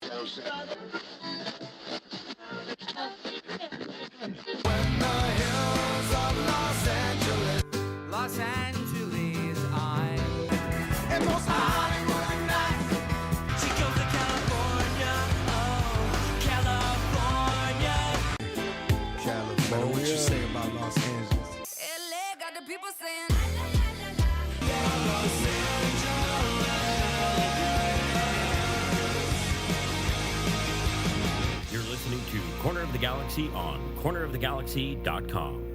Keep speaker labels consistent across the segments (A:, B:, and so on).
A: Los Angeles, I'm and most Hollywood nights. She goes to California, oh, California.
B: What you say about Los Angeles?
A: LA got the people saying.
C: You're listening to Corner of the Galaxy on cornerofthegalaxy.com.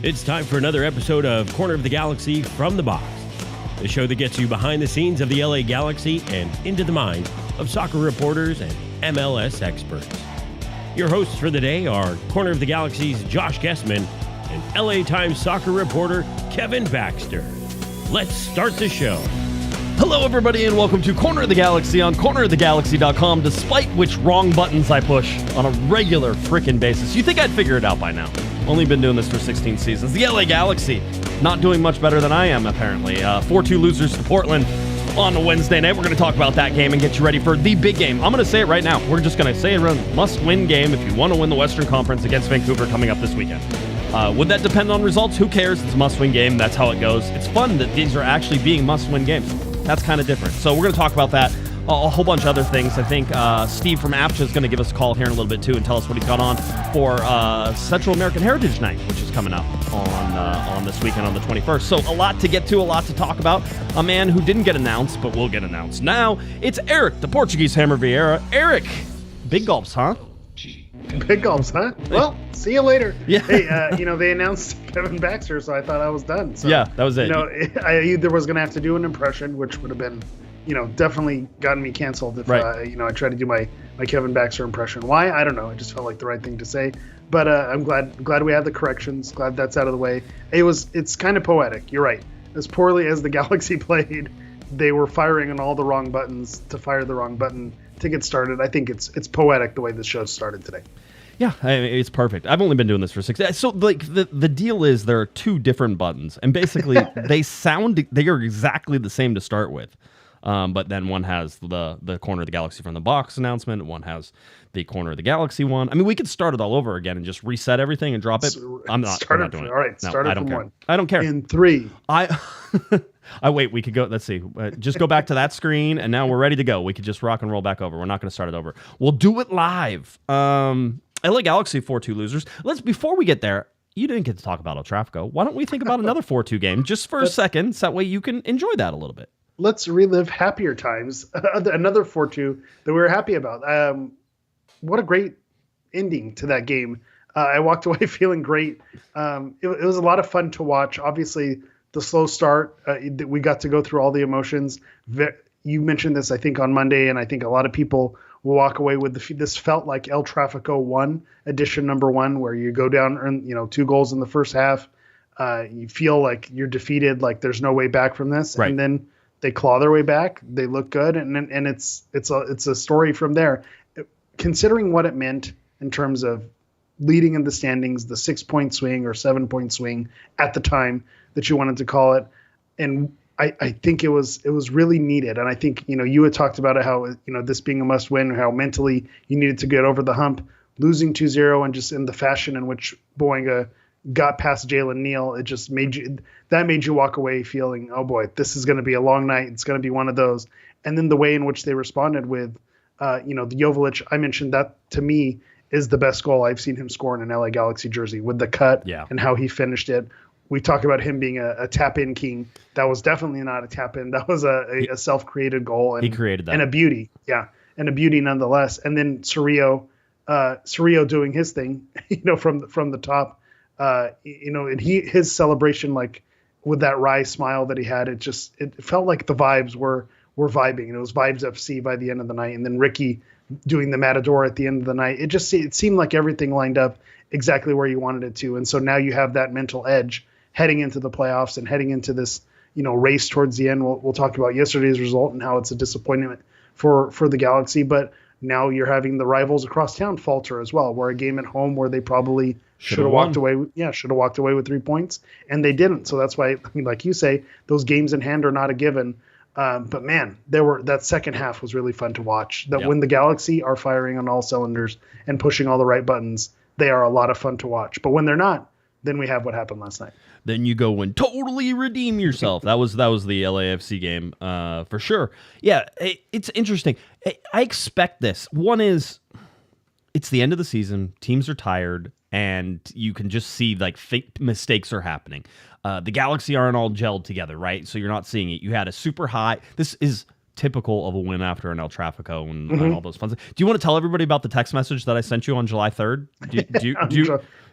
C: It's time for another episode of Corner of the Galaxy from the Box, the show that gets you behind the scenes of the LA Galaxy and into the minds of soccer reporters and MLS experts. Your hosts for the day are Corner of the Galaxy's Josh Guesman and LA Times soccer reporter Kevin Baxter. Let's start the show.
D: Hello, everybody, and welcome to Corner of the Galaxy on cornerofthegalaxy.com, despite which wrong buttons I push on a regular frickin' basis. You think I'd figure it out by now. Only been doing this for 16 seasons. The LA Galaxy, not doing much better than I am, apparently. 4-2 losers to Portland on a Wednesday night. We're going to talk about that game and get you ready for the big game. I'm going to say it right now. We're just going to say it a must-win game if you want to win the Western Conference against Vancouver coming up this weekend. Would that depend on results? Who cares? It's a must-win game. That's how it goes. It's fun that these are actually being must-win games. That's kind of different. So we're going to talk about that. A whole bunch of other things. I think Steve from APTA is going to give us a call here in a little bit, too, and tell us what he's got on for Central American Heritage Night, which is coming up on this weekend on the 21st. So a lot to get to, a lot to talk about. A man who didn't get announced, but will get announced now. It's Eric, the Portuguese Hammer Vieira. Eric, big gulps, huh?
E: Big gulps, huh? Well, see you later.
D: Yeah.
E: Hey, they announced Kevin Baxter, so I thought I was done. So,
D: yeah, that was it.
E: I either was going to have to do an impression, which would have been, definitely gotten me canceled if,
D: right.
E: I tried to do my Kevin Baxter impression. Why? I don't know. It just felt like the right thing to say. But I'm glad we had the corrections. Glad that's out of the way. It's kind of poetic. You're right. As poorly as the Galaxy played, they were firing on all the wrong buttons to fire the wrong button to get started. I think it's poetic the way the show started today.
D: Yeah, it's perfect. I've only been doing this for 6 days. So, the deal is there are two different buttons, and basically they are exactly the same to start with. But then one has the Corner of the Galaxy from the Box announcement, one has the Corner of the Galaxy one. I mean, we could start it all over again and just reset everything and drop it. I'm not doing it.
E: All right, start it from one.
D: I don't care.
E: In 3.
D: Wait, we could go, let's see. Just go back to that screen, and now we're ready to go. We could just rock and roll back over. We're not going to start it over. We'll do it live. LA Galaxy 4-2 losers. Before we get there, you didn't get to talk about El Trafico. Why don't we think about another 4-2 game just for a second, so that way you can enjoy that a little bit.
E: Let's relive happier times. Another 4-2 that we were happy about. What a great ending to that game. I walked away feeling great. It was a lot of fun to watch. Obviously, the slow start, we got to go through all the emotions. You mentioned this, I think, on Monday, and I think a lot of people will walk away with this felt like El Trafico 1, edition number 1, where you go down and 2 goals in the first half. You feel like you're defeated, like there's no way back from this,
D: right.
E: And then they claw their way back. They look good, and it's a story from there. Considering what it meant in terms of leading in the standings, the 6-point swing or 7-point swing at the time that you wanted to call it, and I think it was really needed. And I think, you had talked about it, how, this being a must win, how mentally you needed to get over the hump. Losing 2-0 and just in the fashion in which Boinga got past Jalen Neal, it just made you walk away feeling, oh boy, this is going to be a long night. It's going to be one of those. And then the way in which they responded with, the Joveljic, I mentioned that to me is the best goal I've seen him score in an LA Galaxy jersey, with the cut and how he finished it. We talk about him being a tap-in king. That was definitely not a tap-in. That was a self-created goal. And,
D: he created that.
E: And a beauty. Yeah. And a beauty nonetheless. And then Cerrillo doing his thing, from the top, and his celebration, like with that wry smile that he had, it felt like the vibes were vibing, and it was Vibes FC by the end of the night. And then Ricky doing the Matador at the end of the night. It seemed like everything lined up exactly where you wanted it to. And so now you have that mental edge heading into the playoffs and heading into this, race towards the end. We'll talk about yesterday's result and how it's a disappointment for the Galaxy, but now you're having the rivals across town falter as well, where a game at home where they probably should have walked away with 3 points, and they didn't. So that's why, like you say, those games in hand are not a given. But man, that second half was really fun to watch. When the Galaxy are firing on all cylinders and pushing all the right buttons, they are a lot of fun to watch. But when they're not, then we have what happened last night.
D: Then you go and totally redeem yourself. That was the LAFC game for sure. Yeah, it's interesting. I expect this. One is, it's the end of the season. Teams are tired, and you can just see like fake mistakes are happening. The Galaxy aren't all gelled together, right? So you're not seeing it. You had a super high. This is typical of a win after an El Trafico and all those fun things. Do you want to tell everybody about the text message that I sent you on July 3rd?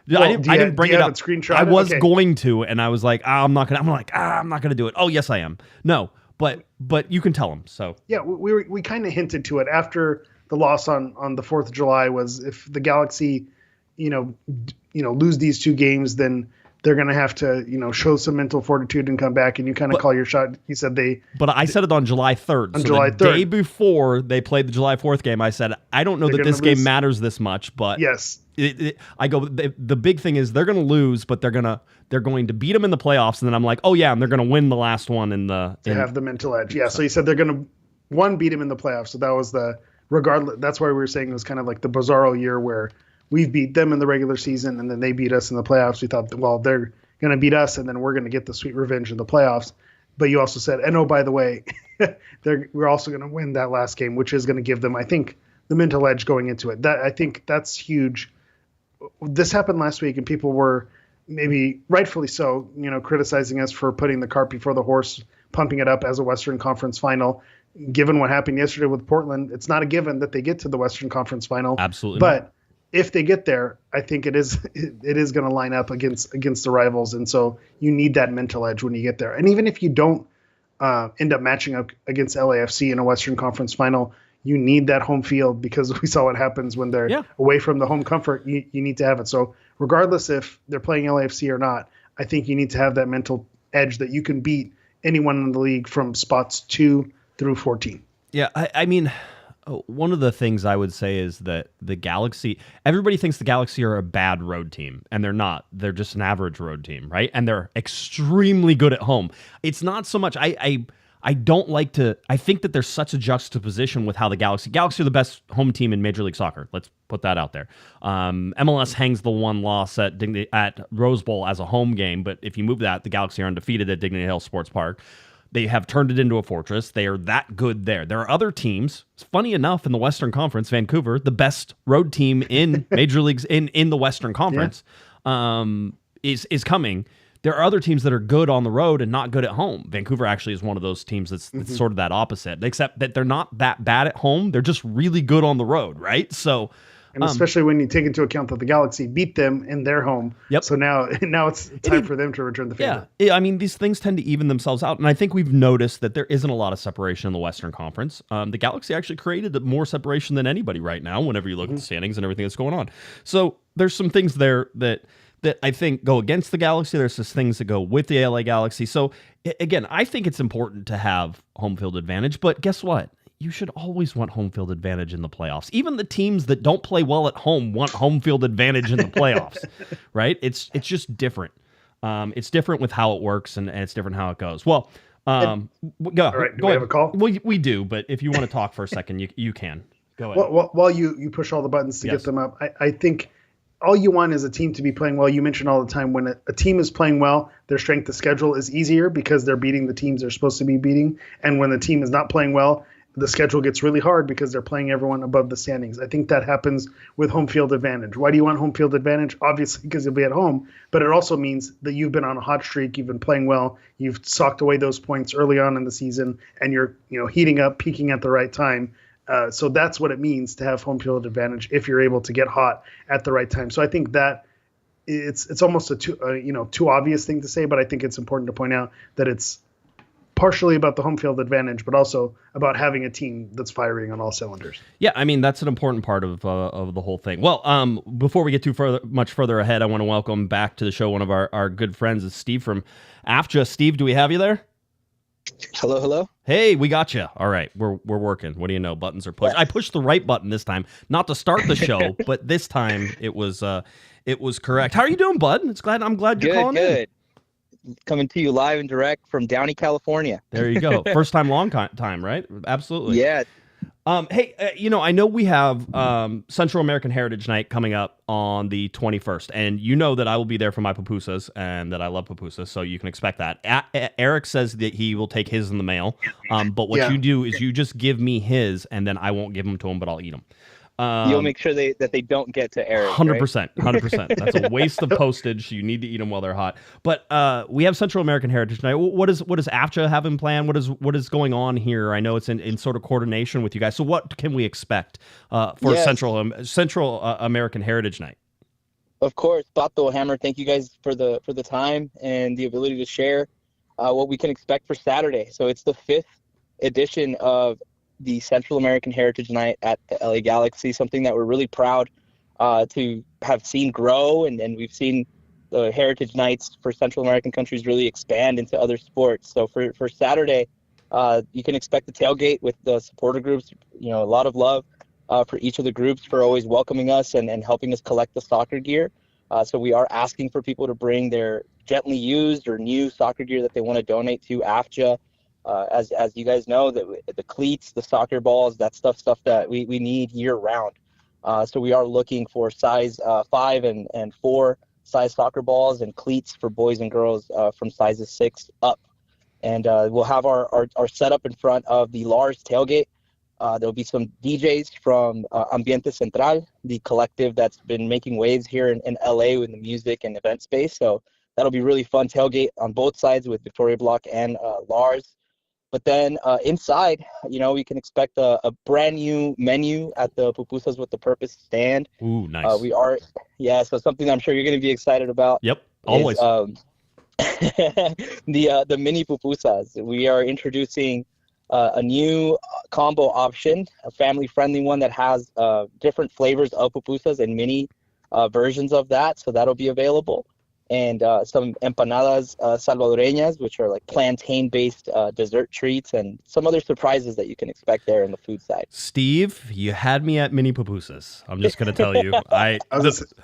D: I didn't bring it up. I was going to, and I was like, I'm not gonna do it. Oh, yes, I am. No, but you can tell them. So
E: yeah, we kind of hinted to it after the loss on the 4th of July. Was if the Galaxy, lose these 2 games, then they're going to have to, show some mental fortitude and come back, and you kind of call your shot. You said But I said
D: it on July 3rd.
E: On July 3rd.
D: The day before they played the July 4th game, I said, I don't know that this game matters this much, but
E: yes.
D: I go, the big thing is they're going to lose, but they're going to beat them in the playoffs, and then I'm like, oh yeah, and they're going to win the last one to
E: have the mental edge. Yeah, so you said they're going to beat them in the playoffs. So that was regardless. That's why we were saying it was kind of like the bizarro year where we've beat them in the regular season, and then they beat us in the playoffs. We thought, well, they're going to beat us, and then we're going to get the sweet revenge in the playoffs. But you also said, and oh, by the way, we're also going to win that last game, which is going to give them, I think, the mental edge going into it. I think that's huge. This happened last week, and people were maybe rightfully so, criticizing us for putting the cart before the horse, pumping it up as a Western Conference final. Given what happened yesterday with Portland, it's not a given that they get to the Western Conference final.
D: Absolutely.
E: But if they get there, I think it is going to line up against the rivals, and so you need that mental edge when you get there. And even if you don't end up matching up against LAFC in a Western Conference final, you need that home field, because we saw what happens when they're away from the home comfort. You need to have it. So regardless if they're playing LAFC or not, I think you need to have that mental edge that you can beat anyone in the league from spots 2 through 14.
D: Yeah, I mean, one of the things I would say is that the Galaxy, everybody thinks the Galaxy are a bad road team, and they're not. They're just an average road team, right? And they're extremely good at home. It's not so much, I don't like to, I think that there's such a juxtaposition with how the Galaxy are the best home team in Major League Soccer. Let's put that out there. MLS hangs the one loss at Rose Bowl as a home game, but if you move that, the Galaxy are undefeated at Dignity Health Sports Park. They have turned it into a fortress. They are that good there. There are other teams. Funny enough, in the Western Conference, Vancouver, the best road team in Major Leagues in the Western Conference, is coming. There are other teams that are good on the road and not good at home. Vancouver actually is one of those teams that's sort of that opposite, except that they're not that bad at home. They're just really good on the road, right? So,
E: and especially when you take into account that the Galaxy beat them in their home.
D: Yep.
E: So now it's time for them to return the favor.
D: Yeah, I mean, these things tend to even themselves out, and I think we've noticed that there isn't a lot of separation in the Western Conference. The Galaxy actually created more separation than anybody right now whenever you look at the standings and everything that's going on. So there's some things there that I think go against the Galaxy. There's just things that go with the LA Galaxy. So again, I think it's important to have home field advantage, but guess what? You should always want home field advantage in the playoffs. Even the teams that don't play well at home want home field advantage in the playoffs, right? It's just different. It's different with how it works, and it's different how it goes. Well, go.
E: All right, do we have a call?
D: Well, we do, but if you want to talk for a second, you can. Go ahead.
E: Well, while you push all the buttons to get them up, I think all you want is a team to be playing well. You mentioned all the time when a team is playing well, their strength of schedule is easier because they're beating the teams they're supposed to be beating. And when the team is not playing well, the schedule gets really hard because they're playing everyone above the standings. I think that happens with home field advantage. Why do you want home field advantage? Obviously, because you'll be at home, but it also means that you've been on a hot streak, you've been playing well, you've socked away those points early on in the season, and you're heating up, peaking at the right time. So that's what it means to have home field advantage if you're able to get hot at the right time. So I think that it's almost a too obvious thing to say, but I think it's important to point out that it's partially about the home field advantage, but also about having a team that's firing on all cylinders.
D: Yeah, I mean, that's an important part of the whole thing. Well, before we get much further ahead, I want to welcome back to the show one of our good friends, is Steve from AFJA. Steve, do we have you there?
F: Hello.
D: Hey, we got you. All right, we're working. What do you know? Buttons are pushed. I pushed the right button this time, not to start the show, but this time it was correct. How are you doing, bud? I'm glad you're calling in.
F: Coming to you live and direct from Downey, California.
D: There you go. First time, long time, right? Absolutely.
F: Yeah.
D: Hey, I know we have Central American Heritage Night coming up on the 21st, and you know that I will be there for my pupusas, and that I love pupusas, so you can expect that. Eric says that he will take his in the mail, but what you do is you just give me his, and then I won't give them to him, but I'll eat them.
F: You'll make sure that they don't get to Eric.
D: 100%. 100%. That's a waste of postage. You need to eat them while they're hot. But we have Central American Heritage Night. What does AFJA have in plan? What is going on here? I know it's in sort of coordination with you guys. So what can we expect for Central American Heritage Night?
F: Of course, Pato, Hammer. Thank you guys for the time and the ability to share what we can expect for Saturday. So it's the 5th edition of the Central American Heritage Night at the LA Galaxy, something that we're really proud to have seen grow, and we've seen the Heritage Nights for Central American countries really expand into other sports. So for Saturday, you can expect the tailgate with the supporter groups, a lot of love for each of the groups for always welcoming us and helping us collect the soccer gear. So we are asking for people to bring their gently used or new soccer gear that they want to donate to AFJA. As you guys know, the cleats, the soccer balls, that stuff that we need year round. So we are looking for size 5 and 4 size soccer balls and cleats for boys and girls from sizes 6 up. And we'll have our setup in front of the Lars tailgate. There'll be some DJs from Ambiente Central, the collective that's been making waves here in LA with the music and event space. So that'll be really fun tailgate on both sides with Victoria Block and Lars. But then inside, we can expect a brand new menu at the Pupusas with the Purpose stand.
D: Ooh, nice.
F: So something I'm sure you're going to be excited about.
D: Yep, always.
F: The mini pupusas. We are introducing a new combo option, a family-friendly one that has different flavors of pupusas and mini versions of that. So that'll be available. And some empanadas salvadoreñas, which are like plantain-based dessert treats, and some other surprises that you can expect there in the food side.
D: Steve, you had me at mini pupusas. I'm just going to tell you.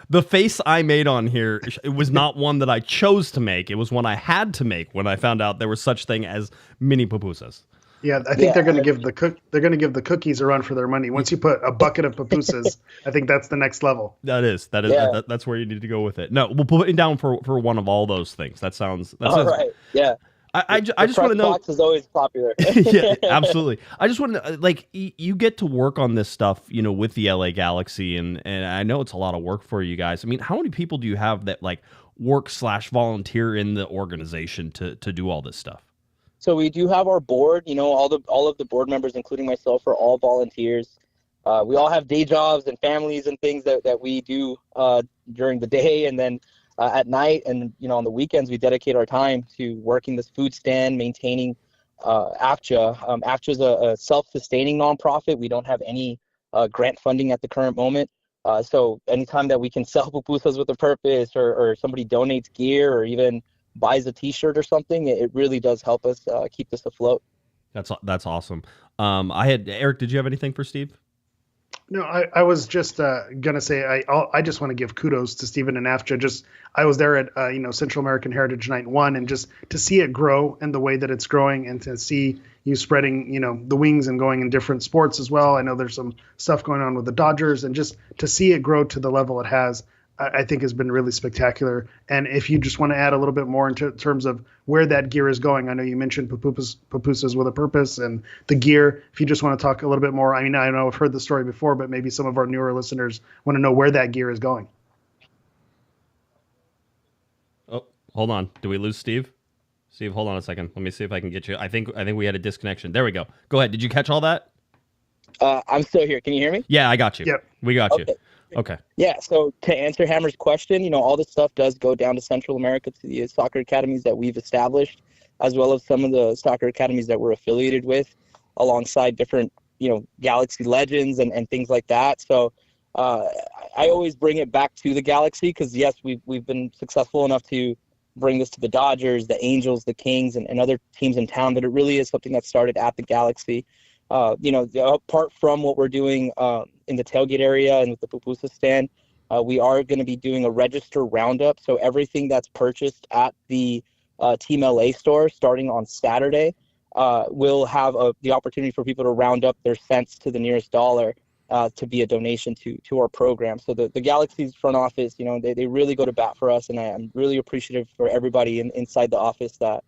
D: The face I made on here, it was not one that I chose to make. It was one I had to make when I found out there was such thing as mini pupusas.
E: Yeah, I think they're going to give the cookies a run for their money. Once you put a bucket of pupusas, I think that's the next level.
D: That's where you need to go with it. No, we'll put it down for one of all those things. That sounds
F: right. Yeah.
D: I just want to know.
F: Box is always popular.
D: Yeah, absolutely. I just want to you get to work on this stuff, with the LA Galaxy, and I know it's a lot of work for you guys. I mean, how many people do you have that work/volunteer in the organization to do all this stuff?
F: So we do have our board, all of the board members, including myself, are all volunteers. We all have day jobs and families and things that we do during the day, and then at night and on the weekends we dedicate our time to working this food stand, maintaining AFJA. AFJA is a self-sustaining nonprofit. We don't have any grant funding at the current moment. So anytime that we can sell pupusas with a purpose, or somebody donates gear, or even buys a T-shirt or something, it really does help us keep this afloat.
D: That's awesome. Eric, did you have anything for Steve?
E: No, I was just gonna say I just want to give kudos to Stephen and AFJA. I was there at Central American Heritage Night 1, and just to see it grow and the way that it's growing, and to see you spreading the wings and going in different sports as well. I know there's some stuff going on with the Dodgers, and just to see it grow to the level it has, I think has been really spectacular. And if you just want to add a little bit more in terms of where that gear is going, I know you mentioned pupusas with a purpose and the gear. If you just want to talk a little bit more, I mean, I know I've heard the story before, but maybe some of our newer listeners want to know where that gear is going.
D: Oh, hold on. Did we lose Steve? Steve, hold on a second. Let me see if I can get you. I think we had a disconnection. There we go. Go ahead. Did you catch all that?
F: I'm still here. Can you hear me?
D: Yeah, I got you.
E: Yep.
D: We got you. Okay.
F: Yeah, so to answer Hammer's question, all this stuff does go down to Central America, to the soccer academies that we've established. as well as some of the soccer academies that we're affiliated with, alongside different, Galaxy legends and things like that. So I always bring it back to the Galaxy because, yes, we've been successful enough to bring this to the Dodgers, the Angels, the Kings, and other teams in town, but it really is something that started at the Galaxy. Apart from what we're doing in the tailgate area and with the pupusa stand, we are going to be doing a register roundup. So everything that's purchased at the Team LA store starting on Saturday will have the opportunity for people to round up their cents to the nearest dollar to be a donation to our program. So the Galaxy's front office, they really go to bat for us, and I'm really appreciative for everybody inside the office that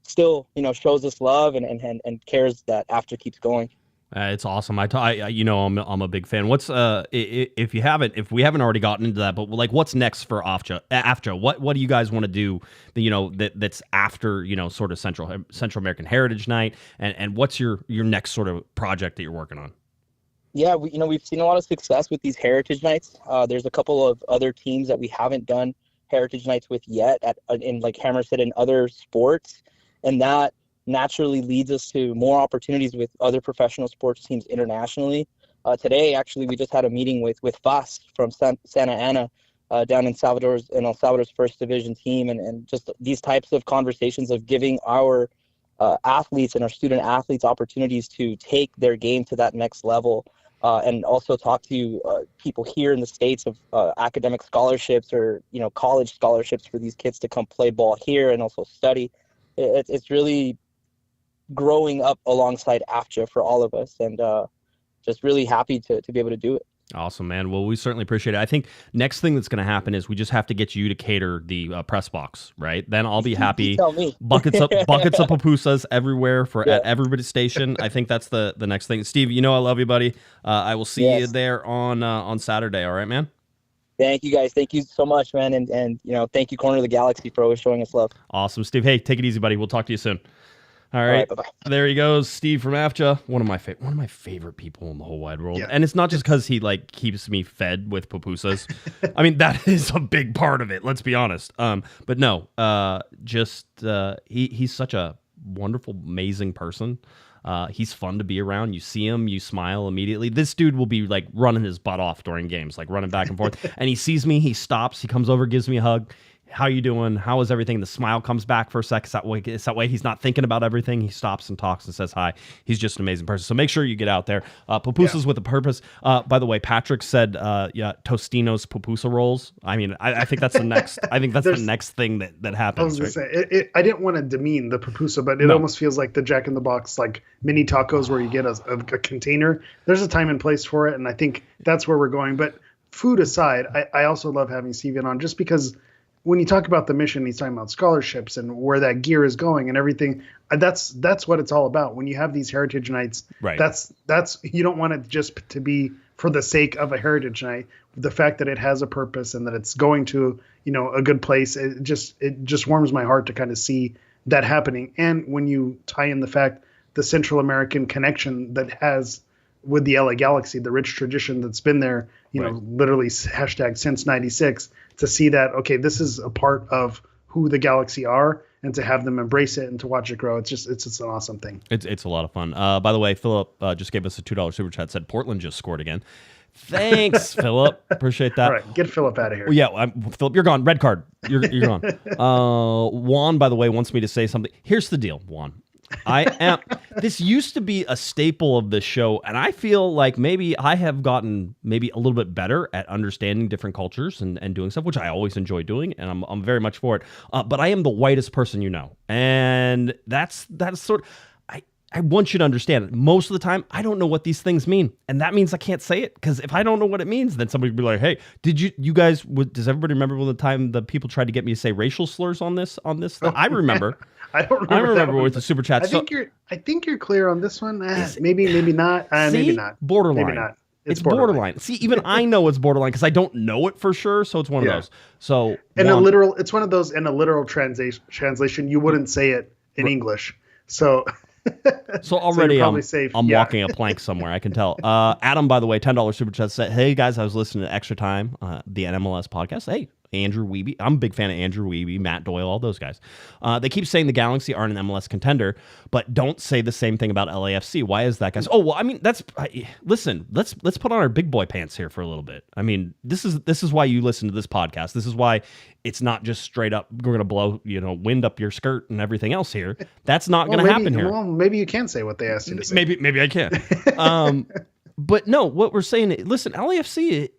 F: still, shows us love and cares that AFTRA keeps going.
D: It's awesome. I'm a big fan. What's if we haven't already gotten into that, but like what's next for AFTRA? What do you guys want to do? That's after sort of Central American Heritage Night, and what's your next sort of project that you're working on?
F: Yeah, we've seen a lot of success with these Heritage Nights. There's a couple of other teams that we haven't done Heritage Nights with yet in like Hammer said, in other sports, and that naturally leads us to more opportunities with other professional sports teams internationally. Today, actually, we just had a meeting with FAS from Santa Ana down in El Salvador's first division team, and just these types of conversations of giving our athletes and our student athletes opportunities to take their game to that next level, and also talk to people here in the States of academic scholarships or college scholarships for these kids to come play ball here and also study. It's really growing up alongside AFTRA for all of us, and just really happy to be able to do it.
D: Awesome, man. Well, we certainly appreciate it. I think next thing that's going to happen is we just have to get you to cater the press box, right? Then I'll be happy.
F: Tell me.
D: buckets of pupusas everywhere at everybody's station. I think that's the next thing. Steve, I love you, buddy. I will see you there on Saturday. All right, man.
F: Thank you, guys. Thank you so much, man. And thank you, Corner of the Galaxy, for always showing us love.
D: Awesome, Steve. Hey, take it easy, buddy. We'll talk to you soon. All right,
F: bye-bye.
D: There he goes, Steve from AFTRA, one of my favorite people in the whole wide world.
E: Yeah.
D: And it's not just because he keeps me fed with pupusas. I mean, that is a big part of it. Let's be honest. But no, he's such a wonderful, amazing person. He's fun to be around. You see him, you smile immediately. This dude will be running his butt off during games, running back and forth. And he sees me, he stops, he comes over, gives me a hug. How you doing? How is everything? The smile comes back for a sec. It's that way he's not thinking about everything. He stops and talks and says hi. He's just an amazing person. So make sure you get out there. Pupusas with a purpose. By the way, Patrick said, Tostino's pupusa rolls. I mean, I think that's the next. I think that's the next thing that happens.
E: I was going to say, I didn't want to demean the pupusa, but it almost feels like the Jack in the Box, mini tacos where you get a container. There's a time and place for it, and I think that's where we're going. But food aside, I also love having Steven on just because when you talk about the mission, he's talking about scholarships and where that gear is going and everything. That's what it's all about. When you have these heritage nights,
D: right.
E: That's you don't want it just to be for the sake of a heritage night. The fact that it has a purpose and that it's going to, a good place, it just warms my heart to kind of see that happening. And when you tie in the fact, the Central American connection that has with the LA Galaxy, the rich tradition that's been there, literally hashtag since '96, to see that, okay, this is a part of who the Galaxy are, and to have them embrace it and to watch it grow. It's an awesome thing.
D: It's a lot of fun. By the way, Philip just gave us a $2 super chat, said Portland just scored again. Thanks, Philip. Appreciate that.
E: All right, get Philip out of here.
D: Well, yeah, Philip, you're gone. Red card. You're gone. Juan, by the way, wants me to say something. Here's the deal, Juan. This used to be a staple of this show, and I feel like maybe I have gotten maybe a little bit better at understanding different cultures and doing stuff, which I always enjoy doing, and I'm very much for it. But I am the whitest person you know, and that's sort of. I want you to understand, most of the time, I don't know what these things mean. And that means I can't say it, because if I don't know what it means, then somebody would be like, hey, you guys, does everybody remember the time the people tried to get me to say racial slurs on this? I remember.
E: I don't remember.
D: I remember with the super chat.
E: I think you're clear on this one. Maybe not. Maybe not.
D: Borderline.
E: Maybe not.
D: It's borderline. See, even I know it's borderline because I don't know it for sure. So it's one of those. So
E: it's one of those in a literal translation. You wouldn't say it in English. So.
D: So already
E: so
D: I'm walking a plank somewhere. I can tell. Adam, by the way, $10 super chat said, "Hey guys, I was listening to Extra Time, the NMLS podcast. Hey, Andrew Wiebe. I'm a big fan of Andrew Wiebe, Matt Doyle, all those guys. They keep saying the Galaxy aren't an MLS contender, but don't say the same thing about LAFC. Why is that, guys? Oh, well, I mean, listen, let's put on our big boy pants here for a little bit. I mean, this is why you listen to this podcast. This is why it's not just straight up, we're going to blow, wind up your skirt and everything else here. That's not going to happen here.
E: Well, maybe you can say what they asked you to say.
D: Maybe I can. But no, what we're saying, listen, LAFC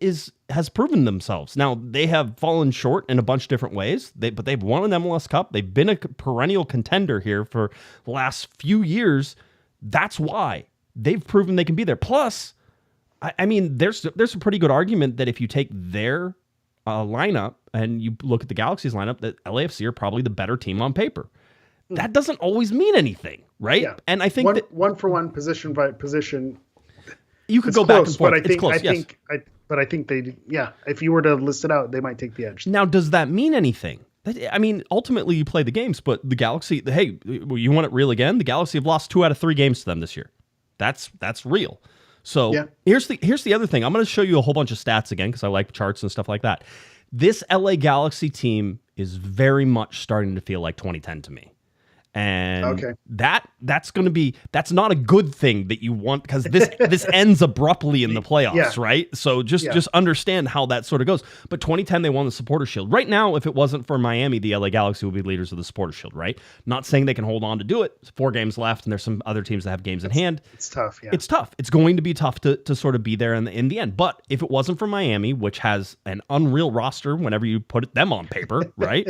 D: has proven themselves. Now, they have fallen short in a bunch of different ways, but they've won an MLS Cup. They've been a perennial contender here for the last few years. That's why they've proven they can be there. Plus, I mean, there's a pretty good argument that if you take their lineup and you look at the Galaxy's lineup, that LAFC are probably the better team on paper. That doesn't always mean anything, right?
E: Yeah.
D: And I think
E: one for one, position by position.
D: You could go back and forth.
E: But I think they, if you were to list it out, they might take the edge.
D: Now, does that mean anything? I mean, ultimately you play the games, but the Galaxy, hey, you want it real again? The Galaxy have lost 2 out of 3 games to them this year. That's real. So here's the other thing. I'm going to show you a whole bunch of stats again because I like charts and stuff like that. This LA Galaxy team is very much starting to feel like 2010 to me. And that's not a good thing that you want, because this ends abruptly in the playoffs, right? So just understand how that sort of goes. But 2010, they won the Supporters Shield. Right now, if it wasn't for Miami, the LA Galaxy would be leaders of the Supporters Shield, right? Not saying they can hold on to do it. 4 games left, and there's some other teams that have games in hand.
E: It's tough, yeah.
D: It's tough. It's going to be tough to sort of be there in the end. But if it wasn't for Miami, which has an unreal roster whenever you put them on paper, right?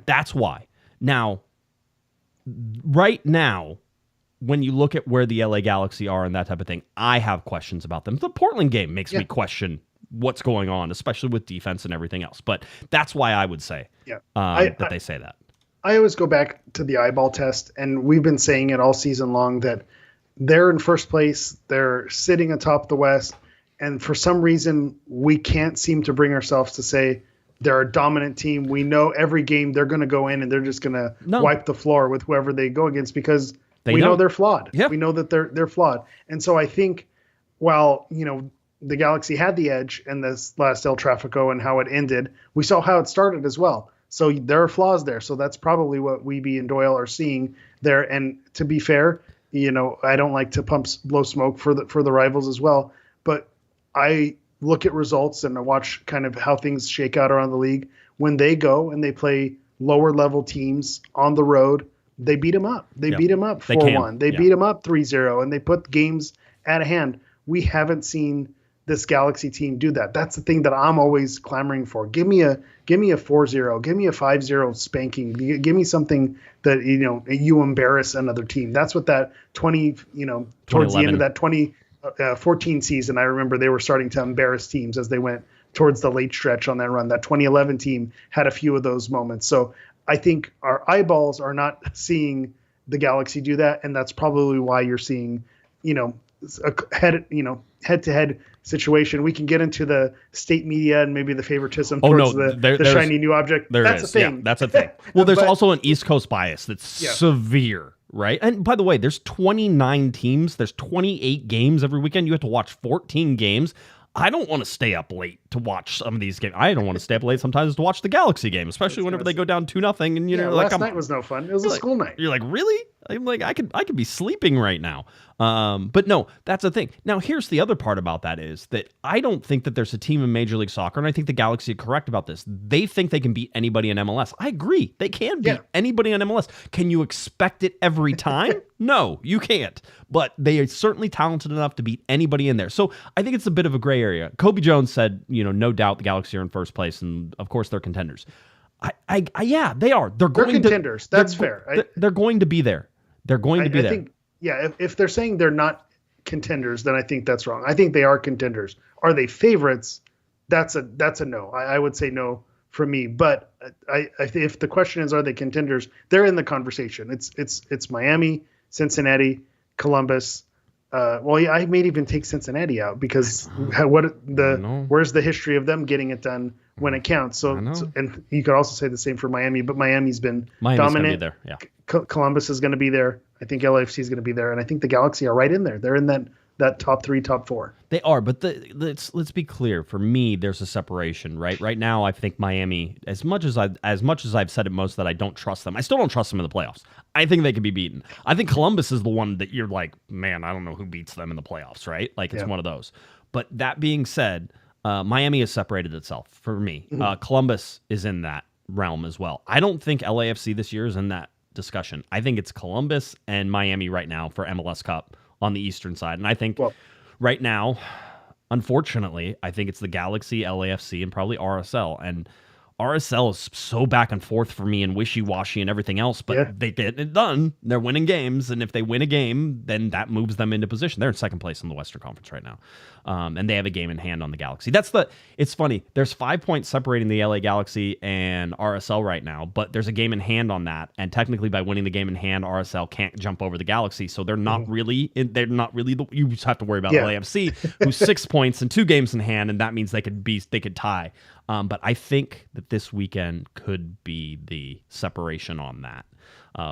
D: That's why. Now, right now, when you look at where the LA Galaxy are and that type of thing, I have questions about them. The Portland game makes me question what's going on, especially with defense and everything else. But that's why I would say that they say that.
E: I always go back to the eyeball test, and we've been saying it all season long that they're in first place. They're sitting atop the West, and for some reason, we can't seem to bring ourselves to say, they're a dominant team. We know every game they're going to go in and they're just going to wipe the floor with whoever they go against, because we know they're flawed. Yeah. We know that they're flawed. And so I think while, the Galaxy had the edge in this last El Trafico and how it ended, we saw how it started as well. So there are flaws there. So that's probably what Wiebe and Doyle are seeing there. And to be fair, I don't like to blow smoke for the rivals as well, but I look at results and I watch kind of how things shake out around the league. When they go and they play lower level teams on the road, they beat them up. They beat them up 4-1. They beat them up 3-0, and they put games at a hand. We haven't seen this Galaxy team do that. That's the thing that I'm always clamoring for. Give me a 4-0, give me a 5-0 spanking. Give me something that, you embarrass another team. That's what that 20, towards the end of that 2014 season, I remember they were starting to embarrass teams as they went towards the late stretch on that run. That 2011 team had a few of those moments. So I think our eyeballs are not seeing the Galaxy do that, and that's probably why you're seeing, a head-to-head situation. We can get into the state media and maybe the favoritism towards the shiny new object. That's a thing.
D: Yeah, that's a thing. Well, there's also an East Coast bias that's severe. Right. And by the way, there's 29 teams. There's 28 games every weekend. You have to watch 14 games. I don't want to stay up late to watch some of these games. I don't want to stay up late sometimes to watch the Galaxy game, especially whenever they go down 2-0. And
E: last night was no fun. It was a school night.
D: You're like, really? I'm like, I could be sleeping right now. But no, that's the thing. Now, here's the other part about that is that I don't think that there's a team in Major League Soccer, and I think the Galaxy are correct about this. They think they can beat anybody in MLS. I agree. They can beat anybody in MLS. Can you expect it every time? No, you can't. But they are certainly talented enough to beat anybody in there. So I think it's a bit of a gray area. Kobe Jones said, no doubt the Galaxy are in first place, and of course they're contenders. Yeah, they are. They're
E: contenders. That's fair.
D: They're going to be there. They're going to be there.
E: If they're saying they're not contenders, then I think that's wrong. I think they are contenders. Are they favorites? That's a no. I would say no for me. But if the question is, are they contenders? They're in the conversation. It's Miami, Cincinnati, Columbus. I may even take Cincinnati out because where's the history of them getting it done when it counts? So and you could also say the same for Miami, but Miami's been dominant.
D: Gonna be there. Yeah.
E: Columbus is going to be there. I think LAFC is going to be there, and I think the Galaxy are right in there. They're in that that top 3, top 4.
D: They are, but let's be clear. For me, there's a separation, right? Right now, I think Miami, as much as I've said it most that I don't trust them, I still don't trust them in the playoffs. I think they can be beaten. I think Columbus is the one that you're like, man, I don't know who beats them in the playoffs, right? Like it's one of those. But that being said, Miami has separated itself for me. Columbus is in that realm as well. I don't think LAFC this year is in that discussion. I think it's Columbus and Miami right now for MLS Cup on the Eastern side. And I think right now, unfortunately, I think it's the Galaxy, LAFC, and probably RSL. And RSL is so back and forth for me and wishy-washy and everything else, but they get it done. They're winning games, and if they win a game, then that moves them into position. They're in second place in the Western Conference right now, and they have a game in hand on the Galaxy. It's funny. There's 5 points separating the LA Galaxy and RSL right now, but there's a game in hand on that, and technically by winning the game in hand, RSL can't jump over the Galaxy, so they're not really. You just have to worry about LAFC, who's 6 points and 2 games in hand, and that means they could tie. But I think that this weekend could be the separation on that,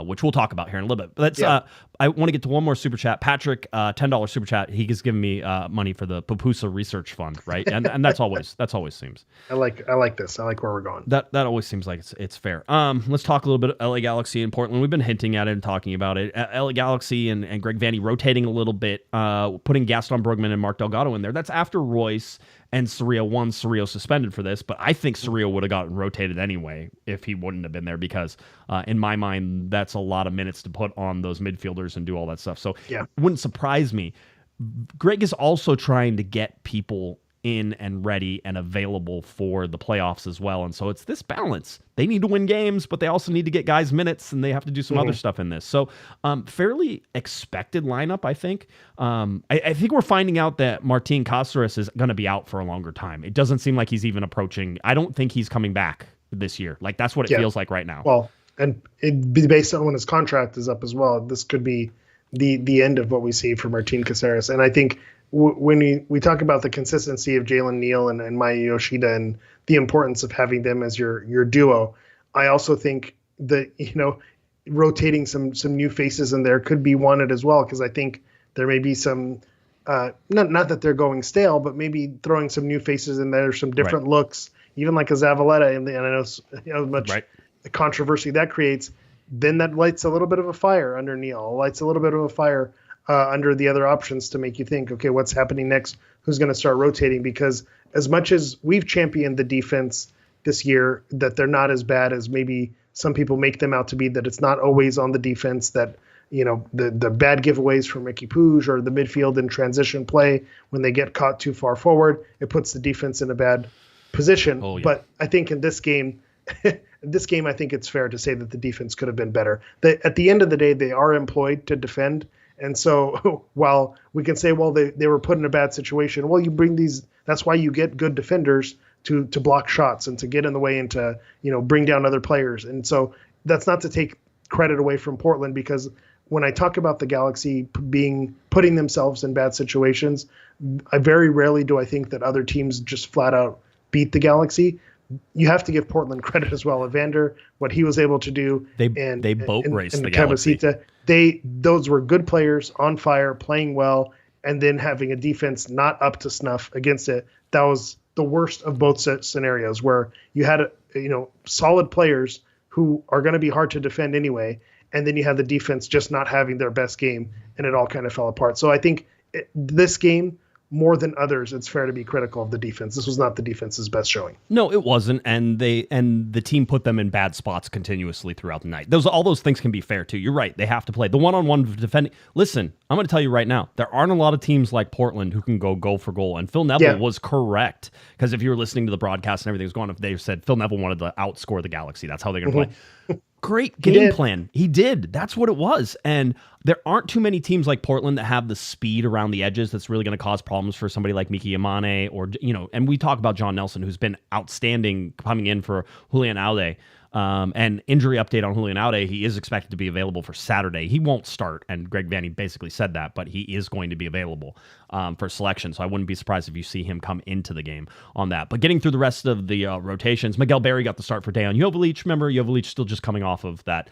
D: which we'll talk about here in a little bit. But I want to get to one more super chat. Patrick, $10 super chat. He has given me money for the Pupusa Research Fund, right? And that's always seems.
E: I like this. I like where we're going.
D: That always seems like it's fair. Let's talk a little bit of LA Galaxy and Portland. We've been hinting at it and talking about it. LA Galaxy and Greg Vanney rotating a little bit, putting Gaston Brugman and Mark Delgado in there. That's after Royce and Cirillo suspended for this, but I think Cirillo would have gotten rotated anyway if he wouldn't have been there because, in my mind, that's a lot of minutes to put on those midfielders and do all that stuff. So it wouldn't surprise me. Greg is also trying to get people in and ready and available for the playoffs as well. And so it's this balance. They need to win games, but they also need to get guys minutes, and they have to do some other stuff in this. So fairly expected lineup, I think. I think we're finding out that Martin Cáceres is going to be out for a longer time. It doesn't seem like he's even approaching. I don't think he's coming back this year. Like, that's what it feels like right now.
E: Well, and it'd be based on when his contract is up as well. This could be the end of what we see for Martin Cáceres. And I think when we talk about the consistency of Jalen Neal and Maya Yoshida and the importance of having them as your duo, I also think that, rotating some new faces in there could be wanted as well, because I think there may be some not that they're going stale, but maybe throwing some new faces in there, some different looks, even like a Zavaleta, and I know much controversy that creates. Then that lights a little bit of a fire under Neal, lights a little bit of a fire under the other options to make you think, okay, what's happening next? Who's going to start rotating? Because as much as we've championed the defense this year, that they're not as bad as maybe some people make them out to be, that it's not always on the defense, that, the bad giveaways from Ricky Puig or the midfield in transition play, when they get caught too far forward, it puts the defense in a bad position. But I think in this game, I think it's fair to say that the defense could have been better. At the end of the day, they are employed to defend. And so while we can say, well, they were put in a bad situation, well, you bring these, that's why you get good defenders to block shots and to get in the way and to, bring down other players. And so that's not to take credit away from Portland, because when I talk about the Galaxy putting themselves in bad situations, I very rarely do I think that other teams just flat out beat the Galaxy. You have to give Portland credit as well. Evander, what he was able to do,
D: they boat raced the Galaxy.
E: Those were good players, on fire, playing well, and then having a defense not up to snuff against it. That was the worst of both scenarios, where you had solid players who are going to be hard to defend anyway, and then you had the defense just not having their best game, and it all kind of fell apart. So I think this game, more than others, it's fair to be critical of the defense. This was not the defense's best showing.
D: No, it wasn't, and the team put them in bad spots continuously throughout the night. All those things can be fair too. You're right; they have to play the one-on-one defending. Listen, I'm going to tell you right now, there aren't a lot of teams like Portland who can go goal for goal, and Phil Neville was correct, because if you were listening to the broadcast and everything was going on, they said Phil Neville wanted to outscore the Galaxy. That's how they're going to play. Great game plan. He did. That's what it was. And there aren't too many teams like Portland that have the speed around the edges that's really going to cause problems for somebody like Miki Yamane, or, and we talk about John Nelson, who's been outstanding coming in for Julian Aude. And injury update on Julian Aude, he is expected to be available for Saturday. He won't start, and Greg Vanney basically said that, but he is going to be available. for selection. So I wouldn't be surprised if you see him come into the game on that. But getting through the rest of the rotations, Miguel Berry got the start for Dejan Joveljic. Remember, Joveljic still just coming off of that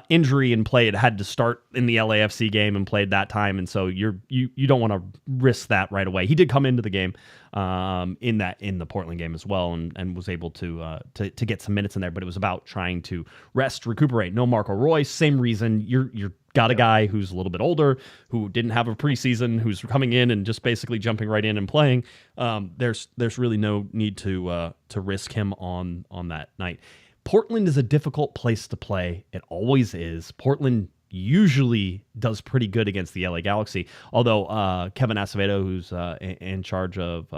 D: injury and had to start in the LAFC game and played that time. And so you don't want to risk that right away. He did come into the game in the Portland game as well, and was able to get some minutes in there. But it was about trying to rest, recuperate. No Marco Royce, same reason. You're got a guy who's a little bit older, who didn't have a preseason, who's coming in and just basically jumping right in and playing. There's really no need to risk him on that night. Portland is a difficult place to play. It always is. Portland usually does pretty good against the LA Galaxy, although Kevin Acevedo, who's in charge of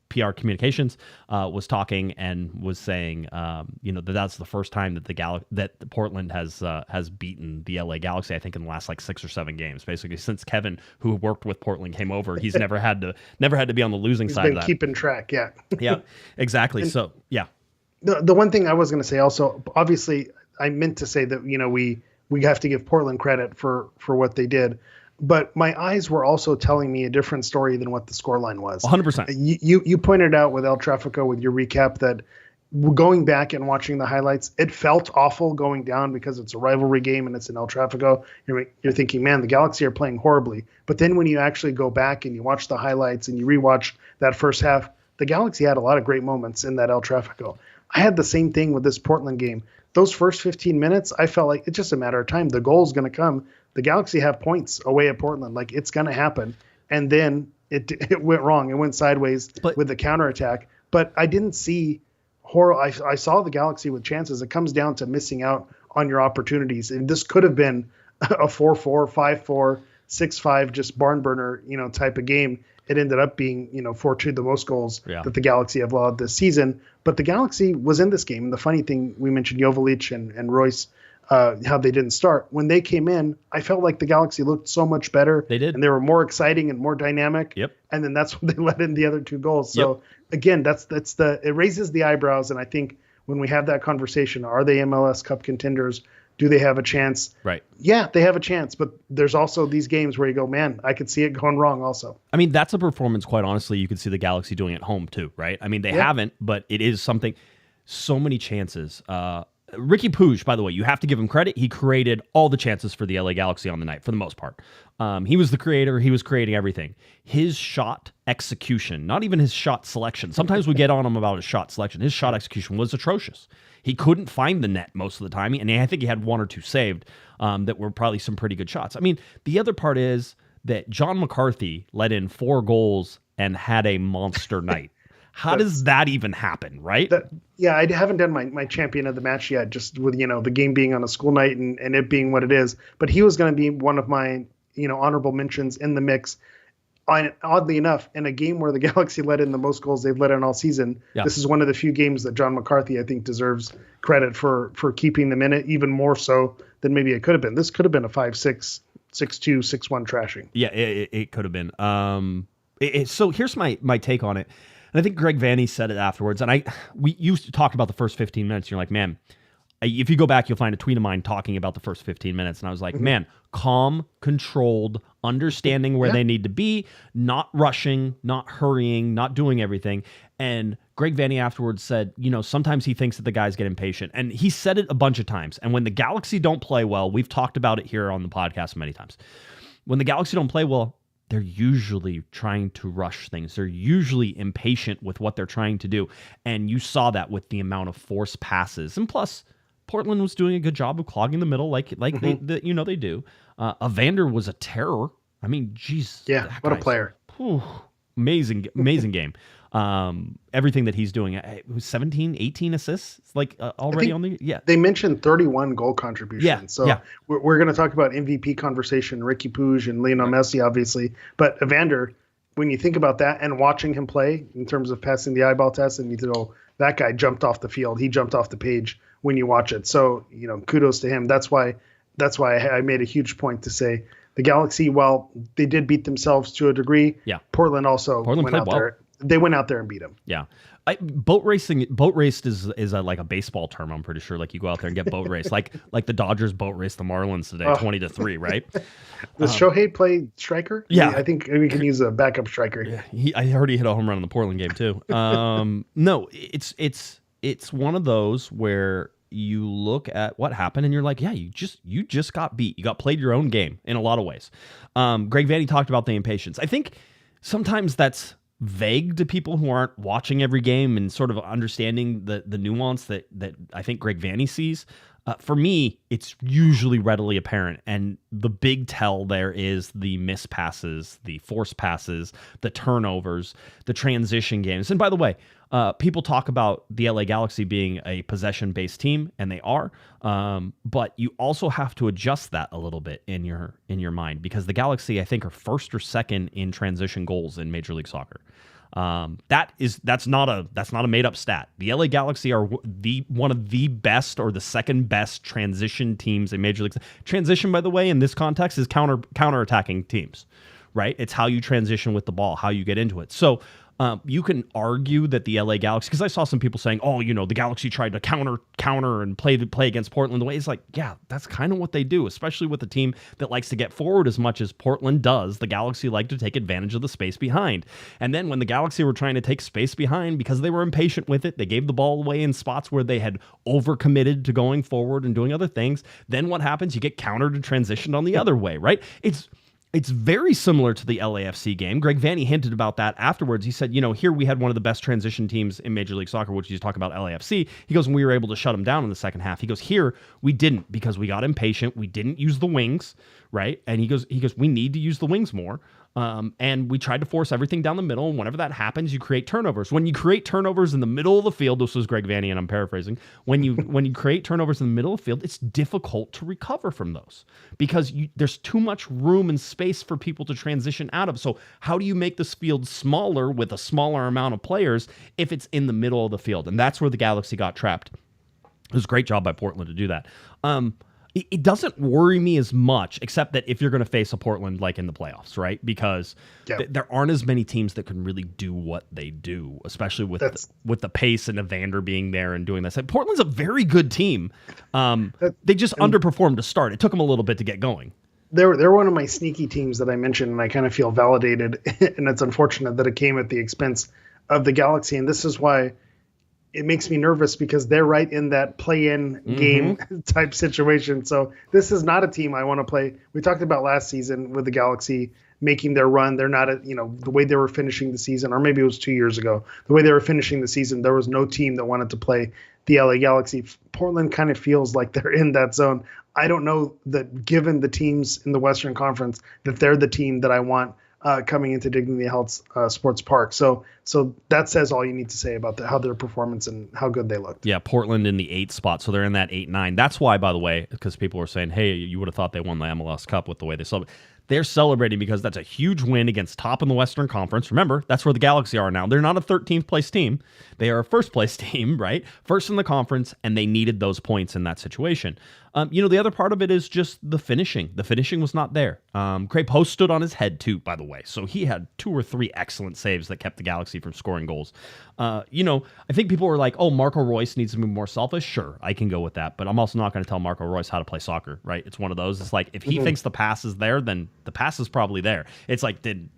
D: PR communications, was talking and was saying, that's the first time that the Portland has beaten the LA Galaxy, I think, in the last like 6 or 7 games. Basically, since Kevin, who worked with Portland, came over, he's never had to be on the losing side of that.
E: Keeping track, yeah.
D: Yeah, exactly. So, yeah.
E: The one thing I was going to say also, obviously, I meant to say that we have to give Portland credit for what they did. But my eyes were also telling me a different story than what the scoreline was.
D: 100%.
E: You pointed out with El Trafico, with your recap, that going back and watching the highlights, it felt awful going down because it's a rivalry game and it's in El Trafico. You're thinking, man, the Galaxy are playing horribly. But then when you actually go back and you watch the highlights and you rewatch that first half, the Galaxy had a lot of great moments in that El Trafico. I had the same thing with this Portland game. Those first 15 minutes, I felt like it's just a matter of time. The goal's going to come. The Galaxy have points away at Portland. Like, it's going to happen. And then it went wrong. It went sideways with the counterattack. But I didn't see horror. I saw the Galaxy with chances. It comes down to missing out on your opportunities. And this could have been a 4-4, 5-4, 6-5, just barn burner, type of game. It ended up being, 4-2, the most goals that the Galaxy have allowed this season. But the Galaxy was in this game. And the funny thing, we mentioned Joveljic and Royce, how they didn't start. When they came in, I felt like the Galaxy looked so much better.
D: They did.
E: And they were more exciting and more dynamic.
D: Yep.
E: And then that's when they let in the other 2 goals. So, again, it raises the eyebrows. And I think when we have that conversation, are they MLS Cup contenders? Do they have a chance?
D: Right.
E: Yeah, they have a chance, but there's also these games where you go, man, I could see it going wrong also.
D: I mean, that's a performance, quite honestly, you could see the Galaxy doing at home too, right? I mean, they haven't, but it is something. So many chances. Ricky Puig, by the way, you have to give him credit. He created all the chances for the LA Galaxy on the night, for the most part. He was the creator. He was creating everything. His shot execution, not even his shot selection. Sometimes we get on him about his shot selection. His shot execution was atrocious. He couldn't find the net most of the time, and I think he had 1 or 2 saved that were probably some pretty good shots. I mean, the other part is that John McCarthy let in 4 goals and had a monster night. How does that even happen, right?
E: I haven't done my champion of the match yet, just with, the game being on a school night and it being what it is. But he was going to be one of my, honorable mentions in the mix. Oddly enough, in a game where the Galaxy let in the most goals they've let in all season, this is one of the few games that John McCarthy, I think, deserves credit for keeping them in it, even more so than maybe it could have been. This could have been a 5-6, 6-2, 6-1 trashing.
D: Yeah, it could have been. So here's my take on it. And I think Greg Vanney said it afterwards. And we used to talk about the first 15 minutes. You're like, man, if you go back, you'll find a tweet of mine talking about the first 15 minutes. And I was like, man, calm, controlled, understanding where they need to be, not rushing, not hurrying, not doing everything. And Greg Vanney afterwards said, sometimes he thinks that the guys get impatient. And he said it a bunch of times. And when the Galaxy don't play well, we've talked about it here on the podcast many times. When the Galaxy don't play well, they're usually trying to rush things. They're usually impatient with what they're trying to do. And you saw that with the amount of forced passes. And plus, Portland was doing a good job of clogging the middle like they do. Evander was a terror. I mean, geez.
E: Yeah, what a player.
D: Amazing game. Everything that he's doing. It was 17, 18 assists already on the... Yeah.
E: They mentioned 31 goal contributions.
D: Yeah,
E: so we're going to talk about MVP conversation, Ricky Puig and Lionel Messi, obviously. But Evander, when you think about that and watching him play in terms of passing the eyeball test, and you go, that guy jumped off the field. He jumped off the page when you watch it. So, kudos to him. That's why I made a huge point to say the Galaxy, while they did beat themselves to a degree, Portland also went out there they went out there and beat them.
D: Yeah. Boat race is like a baseball term, I'm pretty sure. Like you go out there and get boat race, like the Dodgers boat race the Marlins today, 20-3, right?
E: Does Shohei play striker?
D: Yeah.
E: I think we can use a backup striker.
D: Yeah, I heard he hit a home run in the Portland game too. No, it's one of those where you look at what happened and you're like, yeah, you just got beat. You got played your own game in a lot of ways. Greg Vanney talked about the impatience. I think sometimes that's vague to people who aren't watching every game and sort of understanding the nuance that I think Greg Vanney sees. For me, it's usually readily apparent. And the big tell there is the miss passes, the forced passes, the turnovers, the transition games. And by the way, people talk about the LA Galaxy being a possession-based team, and they are. But you also have to adjust that a little bit in your mind, because the Galaxy, I think, are first or second in transition goals in Major League Soccer. That's not a made up stat. The LA Galaxy are one of the best or the second best transition teams in Major League. Transition, by the way, in this context is counter-attacking teams, right? It's how you transition with the ball, how you get into it. So you can argue that the LA Galaxy, because I saw some people saying, oh, the Galaxy tried to counter and play against Portland the way. It's like, yeah, that's kind of what they do, especially with a team that likes to get forward as much as Portland does. The Galaxy like to take advantage of the space behind. And then when the Galaxy were trying to take space behind because they were impatient with it, they gave the ball away in spots where they had overcommitted to going forward and doing other things. Then what happens? You get countered and transitioned on the other way, right? It's very similar to the LAFC game. Greg Vanney hinted about that afterwards. He said, here we had one of the best transition teams in Major League Soccer, which he's talking about LAFC. He goes, and we were able to shut them down in the second half. He goes, here we didn't, because we got impatient. We didn't use the wings, right? And he goes, we need to use the wings more. And we tried to force everything down the middle. And whenever that happens, you create turnovers. When you create turnovers in the middle of the field, this was Greg Vanney, and I'm paraphrasing. When you create turnovers in the middle of the field, it's difficult to recover from those, because there's too much room and space for people to transition out of. So how do you make this field smaller with a smaller amount of players if it's in the middle of the field? And that's where the Galaxy got trapped. It was a great job by Portland to do that. It doesn't worry me as much, except that if you're going to face a Portland like in the playoffs, right? Because there aren't as many teams that can really do what they do, especially with the pace and Evander being there and doing this. Like, Portland's a very good team. They just underperformed to start. It took them a little bit to get going.
E: They're one of my sneaky teams that I mentioned, and I kind of feel validated. And it's unfortunate that it came at the expense of the Galaxy. And this is why it makes me nervous, because they're right in that play-in game type situation. So this is not a team I want to play. We talked about last season with the Galaxy making their run. They're not the way they were finishing the season, or maybe it was 2 years ago, the way they were finishing the season, there was no team that wanted to play the LA Galaxy. Portland kind of feels like they're in that zone. I don't know that, given the teams in the Western Conference, that they're the team that I want coming into Dignity Health Sports Park. So that says all you need to say about how their performance and how good they looked.
D: Yeah, Portland in the 8th spot, so they're in that 8-9. That's why, by the way, because people were saying, hey, you would have thought they won the MLS Cup with the way they celebrate. They're celebrating because that's a huge win against top in the Western Conference. Remember, that's where the Galaxy are now. They're not a 13th place team. They are a first place team, right? First in the conference, and they needed those points in that situation. The other part of it is just the finishing. The finishing was not there. Craig Post stood on his head too, by the way. So he had 2 or 3 excellent saves that kept the Galaxy from scoring goals. I think people were like, oh, Marco Reus needs to be more selfish. Sure, I can go with that. But I'm also not going to tell Marco Reus how to play soccer, right? It's one of those. It's like, if he thinks the pass is there, then the pass is probably there. It's like, did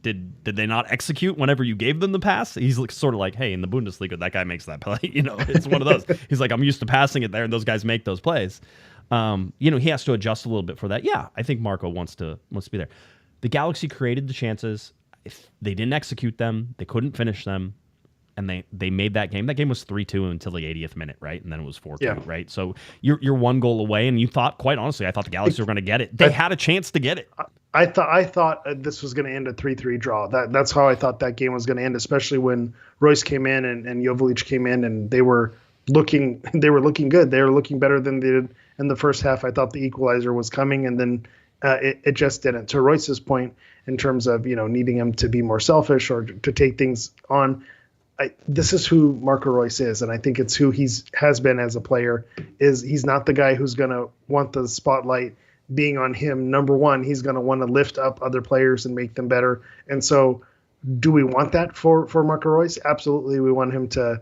D: they not execute whenever you gave them the pass? He's sort of like, hey, in the Bundesliga, that guy makes that play. It's one of those. He's like, I'm used to passing it there, and those guys make those plays. He has to adjust a little bit for that. Yeah, I think Marco wants to be there. The Galaxy created the chances. If they didn't execute them, they couldn't finish them, and they made that game. That game was 3-2 until the 80th minute, right? And then it was 4-2, right? So you're 1 goal away, and you thought, quite honestly, I thought the Galaxy were going to get it. They had a chance to get it.
E: I thought this was going to end a 3-3 draw. That's how I thought that game was going to end, especially when Royce came in and Jovalic came in, and they were looking good. They were looking better than they did in the first half. I thought the equalizer was coming, and then it just didn't. To Royce's point, in terms of needing him to be more selfish or to take things on, this is who Marco Reus is, and I think it's who has been as a player. He's not the guy who's going to want the spotlight being on him. Number one, he's going to want to lift up other players and make them better. And so Do we want that for Marco Reus? Absolutely. We want him to,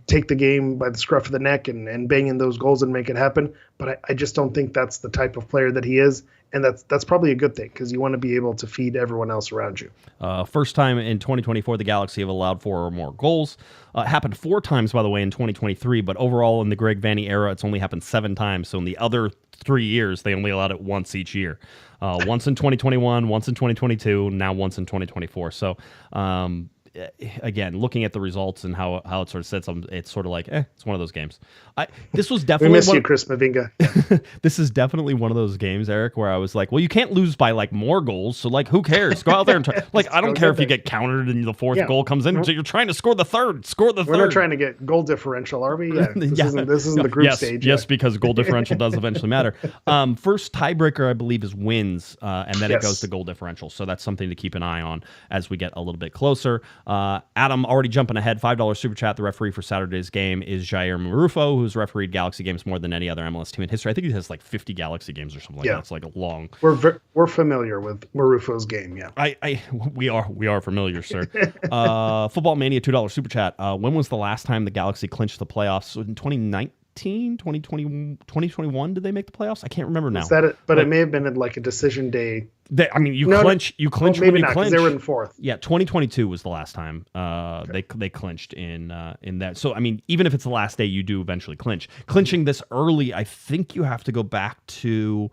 E: take the game by the scruff of the neck and bang in those goals and make it happen. But I just don't think that's the type of player that he is. And that's probably a good thing because you want to be able to feed everyone else around you.
D: First time in 2024, the Galaxy have allowed 4 or more goals. Happened 4 times, by the way, in 2023. But overall, in the Greg Vanney era, it's only happened 7 times. So in the other 3 years, they only allowed it once each year. Once in 2021, once in 2022, now once in 2024. So, again, looking at the results and how it sort of sits, it's sort of like, it's one of those games. This was definitely
E: we miss you, Chris Mavinga.
D: This is definitely one of those games, Eric, where I was like, well, you can't lose by like more goals, so like, who cares? Go out there and try. Like, I don't care if you get countered and the 4th goal comes in. So you're trying to score the 3rd. Score the 3rd.
E: We're not trying to get goal differential, are we? Yeah. This isn't the group stage.
D: Yes, because goal differential does eventually matter. First tiebreaker, I believe, is wins, and then it goes to goal differential. So that's something to keep an eye on as we get a little bit closer. Adam already jumping ahead. $5 super chat. The referee for Saturday's game is Jair Marufo, who's refereed Galaxy games more than any other MLS team in history. I think he has like 50 Galaxy games or something like that. It's like a long.
E: We're familiar with Marufo's game. Yeah,
D: we are familiar, sir. Football Mania $2 super chat. When was the last time the Galaxy clinched the playoffs? In 2019, 2020, 2021? Did they make the playoffs? I can't remember now.
E: Is that it? But it may have been like a decision day.
D: You clinch when you
E: not,
D: clinch.
E: They were in 4th.
D: Yeah, 2022 was the last time they clinched in that. So I mean, even if it's the last day, you do eventually clinch. Clinching this early, I think you have to go back to.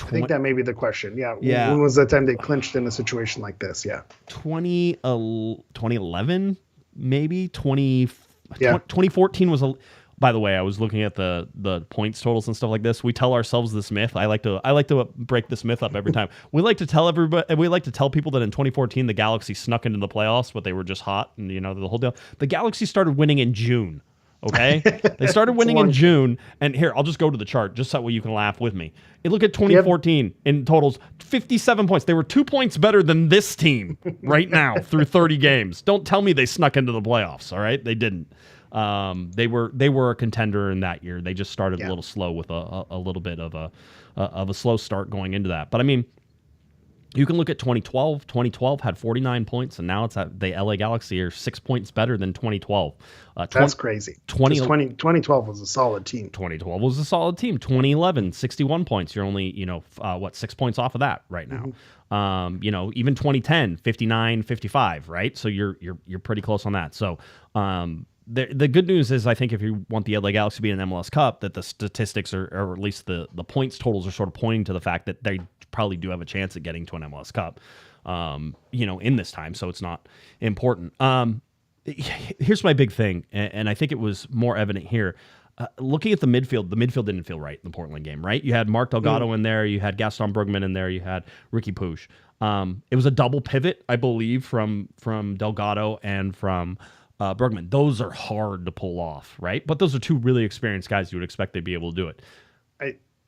E: I think that may be the question. Yeah. When was the time they clinched in a situation like this? Yeah.
D: 2011, maybe 2014 was a. By the way, I was looking at the points totals and stuff like this. We tell ourselves this myth. I like to break this myth up every time. We like to tell people that in 2014 the Galaxy snuck into the playoffs, but they were just hot and the whole deal. The Galaxy started winning in June. Okay, they started winning in June, and here I'll just go to the chart just so that way you can laugh with me. And look at 2014 in totals, 57 points. They were 2 points better than this team right now through 30 games. Don't tell me they snuck into the playoffs. All right, they didn't. They were a contender in that year. They just started a little slow with a little bit of a slow start going into that. But I mean, you can look at 2012. 2012 had 49 points, and now it's at the LA Galaxy are 6 points better than 2012.
E: That's crazy. 2012 was a solid team.
D: 2012 was a solid team. 2011, 61 points. You're only 6 points off of that right now. Mm-hmm. Even 2010, 59, 55. Right, so you're pretty close on that. So. The good news is, I think if you want the LA Galaxy to be in an MLS Cup, that the statistics or at least the points totals are sort of pointing to the fact that they probably do have a chance at getting to an MLS Cup, in this time. So it's not important. Here's my big thing, and I think it was more evident here. Looking at the midfield didn't feel right in the Portland game, right? You had Mark Delgado in there, you had Gaston Brugman in there, you had Ricky Puig. It was a double pivot, I believe, from Delgado and from Brugman. Those are hard to pull off, right? But those are 2 really experienced guys you would expect they'd be able to do it.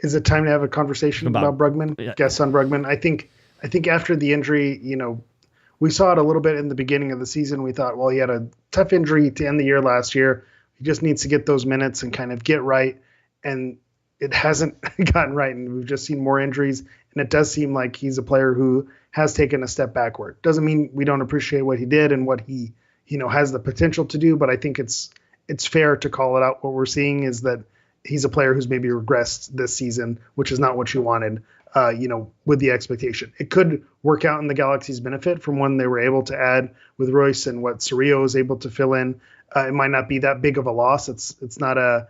E: Is it time to have a conversation about Brugman?
D: Yeah.
E: Gaston Brugman. I think after the injury, we saw it a little bit in the beginning of the season. We thought, well, he had a tough injury to end the year last year. He just needs to get those minutes and kind of get right. And it hasn't gotten right. And we've just seen more injuries. And it does seem like he's a player who has taken a step backward. Doesn't mean we don't appreciate what he did and what he has the potential to do, but I think it's fair to call it out. What we're seeing is that he's a player who's maybe regressed this season, which is not what you wanted, with the expectation. It could work out in the Galaxy's benefit from when they were able to add with Royce and what Cerrillo was able to fill in. It might not be that big of a loss. It's not a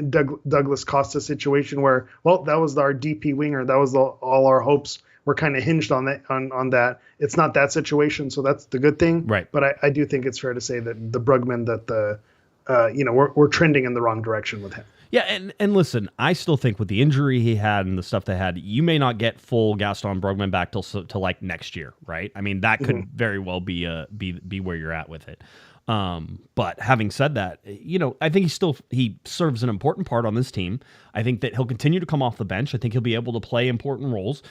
E: Douglas Costa situation where, well, that was our DP winger. That was all our hopes were kind of hinged on that. On that, it's not that situation, so that's the good thing.
D: Right.
E: But I do think it's fair to say that the Brugman we're trending in the wrong direction with him.
D: Yeah, and listen, I still think with the injury he had and the stuff they had, you may not get full Gaston Brugman back till like next year, right? I mean, that could very well be where you're at with it. But having said that, I think he serves an important part on this team. I think that he'll continue to come off the bench. I think he'll be able to play important roles,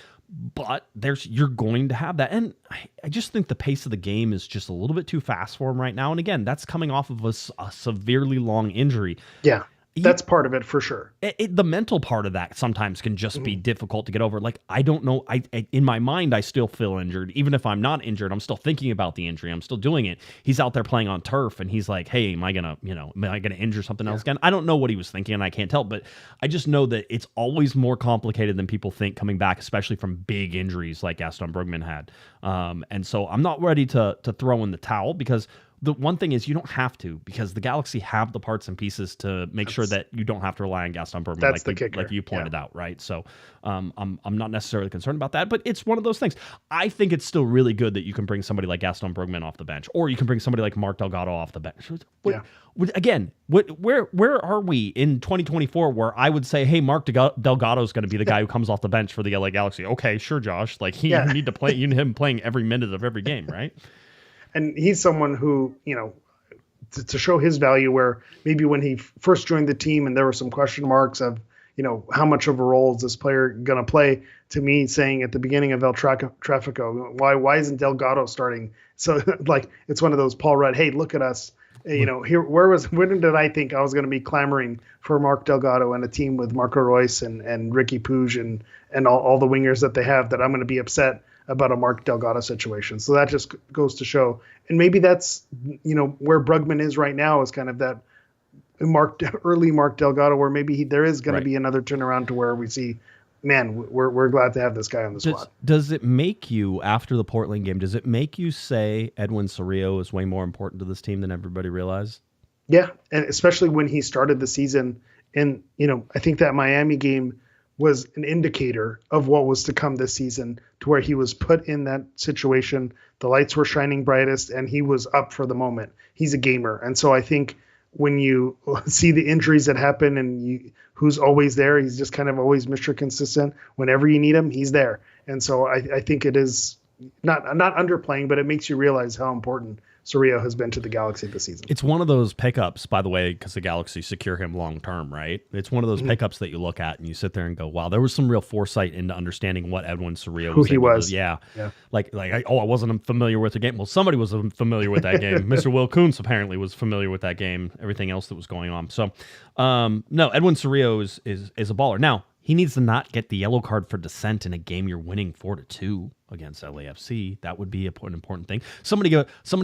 D: but you're going to have that. And I just think the pace of the game is just a little bit too fast for him right now. And again, that's coming off of a severely long injury.
E: Yeah. That's part of it for sure.
D: The mental part of that sometimes can just be difficult to get over. Like, I don't know. In my mind, I still feel injured. Even if I'm not injured, I'm still thinking about the injury. I'm still doing it. He's out there playing on turf, and he's like, hey, am I gonna injure something else again? I don't know what he was thinking, and I can't tell. But I just know that it's always more complicated than people think coming back, especially from big injuries like Gaston Brugman had. And so I'm not ready to throw in the towel, because the one thing is you don't have to, because the Galaxy have the parts and pieces to make sure that you don't have to rely on Gaston Brugman, like you pointed out, right? So I'm not necessarily concerned about that, but it's one of those things. I think it's still really good that you can bring somebody like Gaston Brugman off the bench, or you can bring somebody like Mark Delgado off the bench. Again, where are we in 2024 where I would say, hey, Mark Delgado is going to be the guy who comes off the bench for the LA Galaxy? Okay, sure, Josh. Like, you need to play, him playing every minute of every game, right?
E: And he's someone who, to show his value, where maybe when he first joined the team and there were some question marks of, how much of a role is this player going to play, to me saying at the beginning of El Trafico, why isn't Delgado starting? So like, it's one of those Paul Rudd, hey, look at us. Here, when did I think I was going to be clamoring for Mark Delgado and a team with Marco Reus and Ricky Puig and all the wingers that they have, that I'm going to be upset about a Mark Delgado situation? So that just goes to show, and maybe that's where Brugman is right now, is kind of that early Mark Delgado, where maybe there is going to be another turnaround to where we see, man, we're glad to have this guy on the squad.
D: Does it make you, after the Portland game, does it make you say Edwin Cerrillo is way more important to this team than everybody realized?
E: Yeah, and especially when he started the season, and I think that Miami game was an indicator of what was to come this season, to where he was put in that situation. The lights were shining brightest and he was up for the moment. He's a gamer. And so I think when you see the injuries that happen and who's always there, he's just kind of always Mr. Consistent. Whenever you need him, he's there. And so I think it is not underplaying, but it makes you realize how important Cerrillo has been to the Galaxy this season.
D: It's one of those pickups, by the way, because the Galaxy secure him long term, right? It's one of those pickups that you look at and you sit there and go, "Wow, there was some real foresight into understanding what Edwin Cerrillo
E: who he was."
D: Yeah. I wasn't familiar with the game. Well, somebody was familiar with that game. Mr. Will Kuntz apparently was familiar with that game. Everything else that was going on. So, no, Edwin Cerrillo is a baller. Now, he needs to not get the yellow card for dissent in a game you're winning 4-2 against LAFC. That would be an important thing. Somebody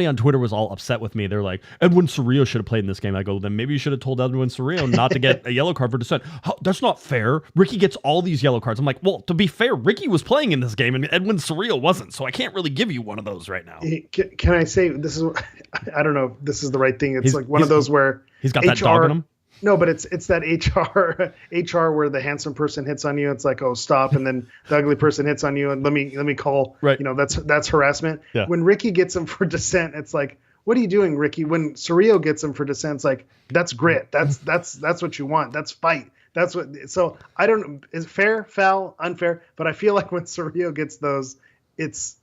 D: on Twitter was all upset with me. They're like, Edwin Cerrillo should have played in this game. I go, then maybe you should have told Edwin Cerrillo not to get a yellow card for dissent. That's not fair. Ricky gets all these yellow cards. I'm like, well, to be fair, Ricky was playing in this game and Edwin Cerrillo wasn't, so I can't really give you one of those right now.
E: Can I say, this is, I don't know if this is the right thing. It's like one of those where
D: he's got that dog in him.
E: No, but it's that HR where the handsome person hits on you. It's like, oh, stop, and then the ugly person hits on you, and let me call. Right. That's harassment. Yeah. When Ricky gets him for dissent, it's like, what are you doing, Ricky? When Cerrillo gets him for dissent, it's like, that's grit. That's what you want. That's fight. That's what. So I don't know. Is it fair, foul, unfair? But I feel like when Cerrillo gets those, it's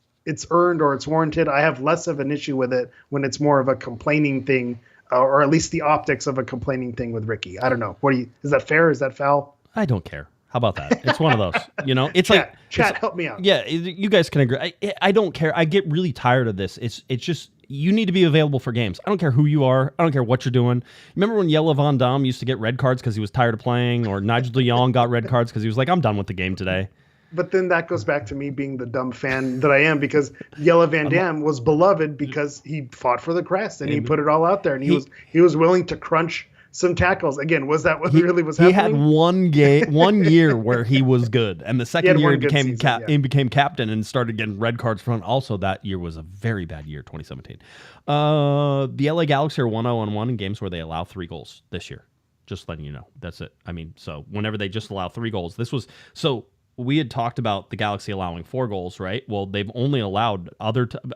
E: earned or it's warranted. I have less of an issue with it when it's more of a complaining thing. Or at least the optics of a complaining thing with Ricky. I don't know. Is that fair? Is that foul?
D: I don't care. How about that? It's one of those. It's
E: chat, help me out.
D: Yeah, you guys can agree. I don't care. I get really tired of this. It's just, you need to be available for games. I don't care who you are. I don't care what you're doing. Remember when Jelle Van Damme used to get red cards because he was tired of playing, or Nigel de Jong got red cards because he was like, I'm done with the game today.
E: But then that goes back to me being the dumb fan that I am, because Jelle Van Damme was beloved because he fought for the crest and he put it all out there, and he was willing to crunch some tackles. Again, was that what really was happening?
D: He had one year where he was good, and the second year he became captain and started getting red cards from. Also, that year was a very bad year, 2017. The LA Galaxy are 1-0-1 in games where they allow 3 goals this year. Just letting you know. That's it. I mean, so whenever they just allow 3 goals, we had talked about the Galaxy allowing 4 goals, right? Well, they've only allowed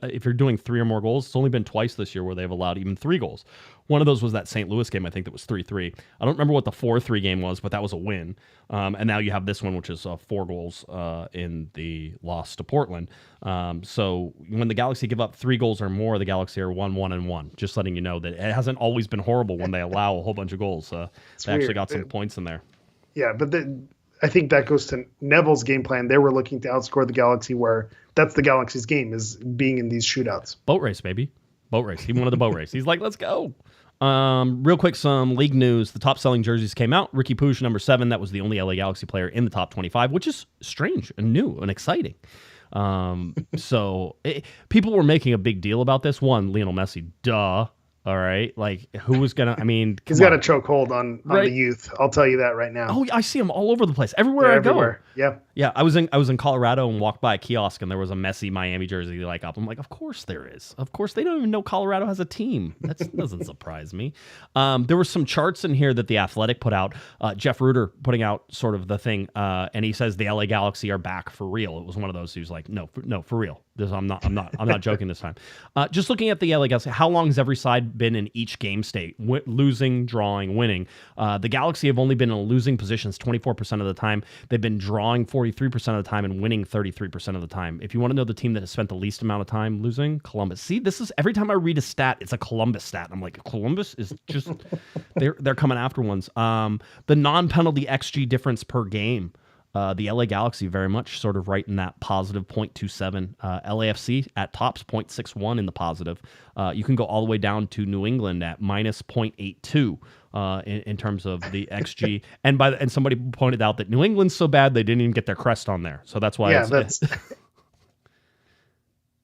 D: if you're doing 3 or more goals, it's only been twice this year where they've allowed even 3 goals. One of those was that St. Louis game, I think, that was 3-3. I don't remember what the 4-3 game was, but that was a win. And now you have this one, which is 4 goals in the loss to Portland. So when the Galaxy give up 3 goals or more, the Galaxy are 1-1-1. Just letting you know that it hasn't always been horrible when they allow a whole bunch of goals. They actually got some points in there.
E: Yeah, but I think that goes to Neville's game plan. They were looking to outscore the Galaxy, where that's the Galaxy's game, is being in these shootouts.
D: Boat race, baby. Boat race. He wanted the boat race. He's like, let's go. Real quick, some league news. The top selling jerseys came out. Ricky Puig, number 7. That was the only LA Galaxy player in the top 25, which is strange and new and exciting. People were making a big deal about this. One, Lionel Messi, duh. All right, like who was gonna? I mean,
E: he's got a chokehold on
D: right?
E: the youth. I'll tell you that right now.
D: Oh, I see him all over the place, everywhere I go.
E: Yeah,
D: yeah. I was in Colorado and walked by a kiosk and there was a Messi Miami jersey like up. I'm like, of course there is. Of course they don't even know Colorado has a team. That doesn't surprise me. There were some charts in here that the Athletic put out. Jeff Ruder putting out sort of the thing, and he says the LA Galaxy are back for real. It was one of those who's like, no, for real. I'm not joking this time. Just looking at the LA Galaxy, how long has every side been in each game state? Losing, drawing, winning. The Galaxy have only been in losing positions 24% of the time. They've been drawing 43% of the time and winning 33% of the time. If you want to know the team that has spent the least amount of time losing, Columbus. See, this is every time I read a stat, it's a Columbus stat. I'm like, Columbus is just they're coming after ones. The non-penalty XG difference per game. The LA Galaxy very much sort of right in that positive 0.27. LAFC at tops 0.61 in the positive. You can go all the way down to New England at minus 0.82 in terms of the XG. and somebody pointed out that New England's so bad they didn't even get their crest on there. So that's why.
E: Yeah, that's.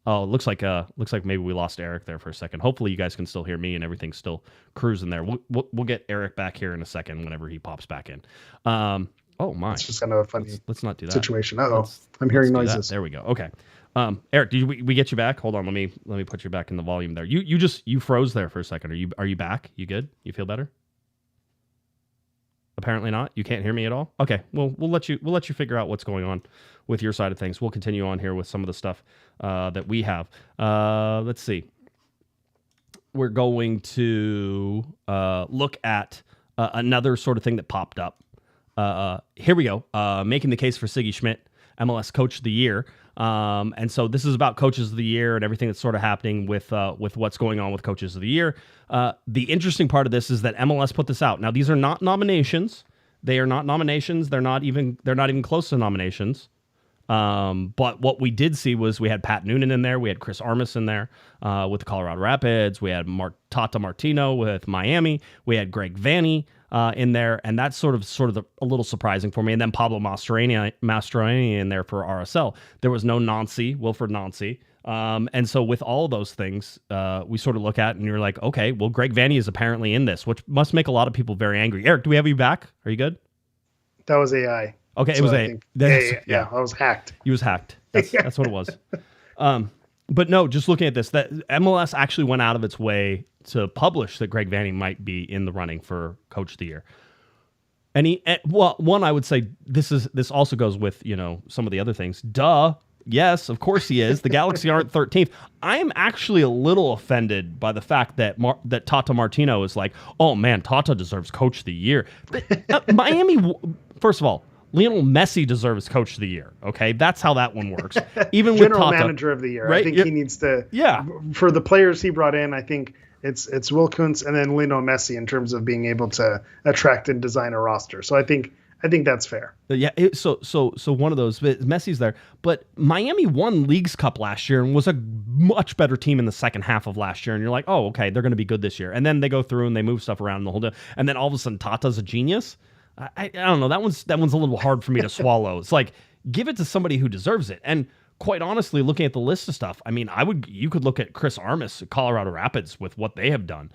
D: Oh, it looks like maybe we lost Eric there for a second. Hopefully you guys can still hear me and everything's still cruising there. We'll get Eric back here in a second whenever he pops back in. Oh my!
E: It's just kind of a funny
D: let's not do that
E: situation. I'm hearing noises.
D: There we go. Okay, Eric, did we get you back? Hold on, let me put you back in the volume there. You froze there for a second. Are you back? You good? You feel better? Apparently not. You can't hear me at all. Okay, well we'll let you figure out what's going on with your side of things. We'll continue on here with some of the stuff that we have. Let's see. We're going to look at another sort of thing that popped up. Here we go. Making the case for Siggy Schmidt, MLS Coach of the Year. And so this is about Coaches of the Year and everything that's sort of happening with what's going on with Coaches of the Year. The interesting part of this is that MLS put this out. Now, these are not nominations. They are not nominations. They're not even close to nominations. But what we did see was we had Pat Noonan in there. We had Chris Armas in there with the Colorado Rapids. We had Tata Martino with Miami. We had Greg Vanney in there, and that's sort of a little surprising for me. And then Pablo Mastroeni in there for RSL. There was no Wilfred Nancy. And so with all of those things, we sort of look at and you're like, okay, well, Greg Vanney is apparently in this, which must make a lot of people very angry. Eric, do we have you back? Are you good?
E: That was AI.
D: Okay, it was AI.
E: Yeah, I was hacked.
D: He was hacked. That's what it was. But no, just looking at this, that MLS actually went out of its way to publish that Greg Vanney might be in the running for Coach of the Year. And one, I would say this also goes with, some of the other things. Duh. Yes, of course he is. The Galaxy aren't 13th. I am actually a little offended by the fact that that Tata Martino is like, oh man, Tata deserves Coach of the Year. Miami, first of all, Lionel Messi deserves Coach of the Year. Okay, that's how that one works. Even with
E: General
D: Tata,
E: Manager of the Year,
D: right?
E: I think he needs to.
D: Yeah.
E: For the players he brought in, I think it's Will Kuntz and then Lionel Messi in terms of being able to attract and design a roster. So I think that's fair.
D: Yeah. So one of those, Messi's there, but Miami won Leagues Cup last year and was a much better team in the second half of last year. And you're like, oh, okay, they're going to be good this year. And then they go through and they move stuff around and the whole day. And then all of a sudden, Tata's a genius. I don't know. That one's a little hard for me to swallow. It's like, give it to somebody who deserves it. And quite honestly, looking at the list of stuff, I mean, you could look at Chris Armas at Colorado Rapids with what they have done.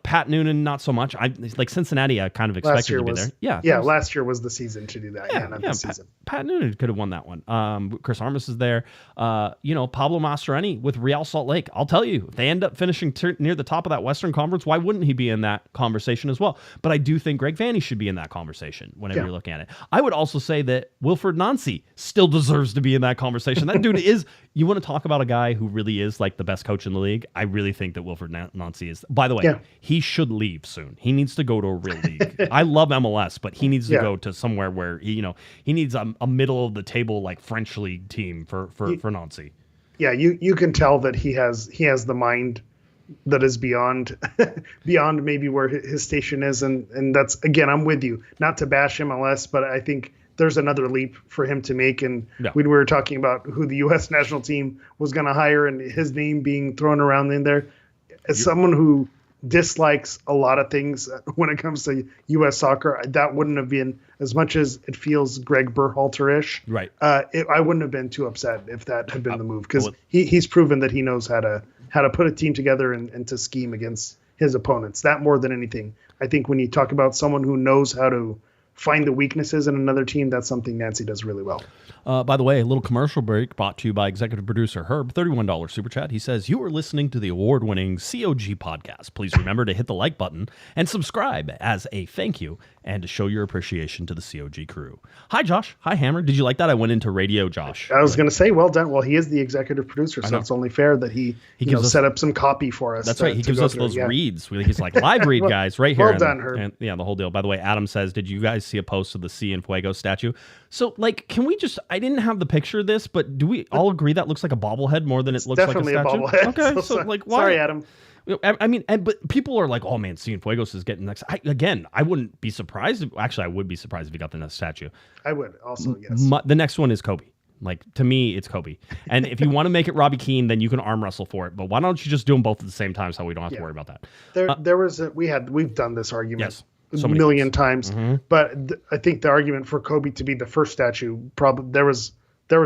D: Pat Noonan, not so much. Like Cincinnati, I kind of expected to be there.
E: Yeah, last year was the season to do that. Not this season.
D: Pat Noonan could have won that one. Chris Armas is there. Pablo Mastroeni with Real Salt Lake. I'll tell you, if they end up finishing near the top of that Western Conference, why wouldn't he be in that conversation as well? But I do think Greg Vanney should be in that conversation whenever you're looking at it. I would also say that Wilfred Nancy still deserves to be in that conversation. That dude is, you want to talk about a guy who really is like the best coach in the league? I really think that Wilfred Nancy is. By the way, he should leave soon. He needs to go to a real league. I love MLS, but he needs to go to somewhere where he needs a middle of the table like French league team for Nancy. Yeah,
E: you can tell that he has the mind that is beyond maybe where his station is, and that's, again, I'm with you. Not to bash MLS, but I think there's another leap for him to make. And we were talking about who the U.S. national team was going to hire and his name being thrown around in there. As someone who dislikes a lot of things when it comes to U.S. soccer. That wouldn't have been, as much as it feels Greg Berhalter-ish.
D: Right.
E: I wouldn't have been too upset if that had been the move, because he's proven that he knows how to put a team together and to scheme against his opponents. That more than anything, I think when you talk about someone who knows how to find the weaknesses in another team, that's something Nancy does really well.
D: By the way, a little commercial break brought to you by executive producer Herb, $31 super chat. He says, you are listening to the award-winning COG podcast. Please remember to hit the like button and subscribe as a thank you and to show your appreciation to the COG crew. Hi, Josh. Hi, Hammer. Did you like that? I went into radio, Josh.
E: I was going to say, well done. Well, he is the executive producer, so it's only fair that he set up some copy for us.
D: That's right. He gives us those reads. He's like, live read, guys, right here.
E: Well done, Herb.
D: And the whole deal. By the way, Adam says, did you guys see a post of the Cienfuegos statue? So, can we just, I didn't have the picture of this, but do we all agree that looks like a bobblehead more than it looks like a statue?
E: Definitely a bobblehead.
D: Okay, so why?
E: Sorry, Adam.
D: I mean, but people are like, oh man, Cienfuegos is getting next. I wouldn't be surprised. Actually, I would be surprised if he got the next statue.
E: I would also, yes.
D: The next one is Kobe. To me, it's Kobe. And if you want to make it Robbie Keane, then you can arm wrestle for it. But why don't you just do them both at the same time so we don't have to worry about that?
E: We've done this argument.
D: Yes.
E: A million times, but I think the argument for Kobe to be the first statue, probably there was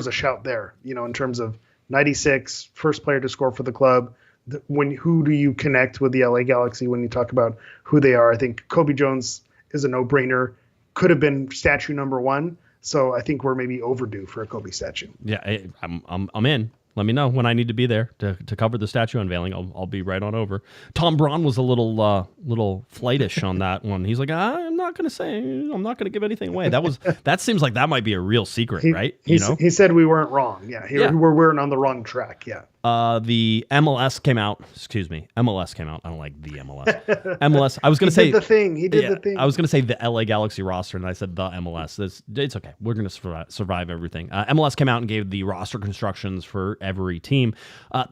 E: a shout there, in terms of 96, first player to score for the club. Who do you connect with the LA Galaxy when you talk about who they are? I think Kobe Jones is a no-brainer. Could have been statue number one, so I think we're maybe overdue for a Kobe statue.
D: Yeah, I'm in. Let me know when I need to be there to cover the statue unveiling. I'll be right on over. Tom Braun was a little flightish on that one. He's like, I'm not going to give anything away. That seems like that might be a real secret, right?
E: He said we weren't wrong. Yeah, we weren't on the wrong track. Yeah.
D: The MLS came out. Excuse me. MLS came out. I don't like the MLS. MLS. I was going to say
E: the thing. He did the thing.
D: I was going to say the LA Galaxy roster, and I said the MLS. It's okay. We're going to survive everything. MLS came out and gave the roster constructions for every team.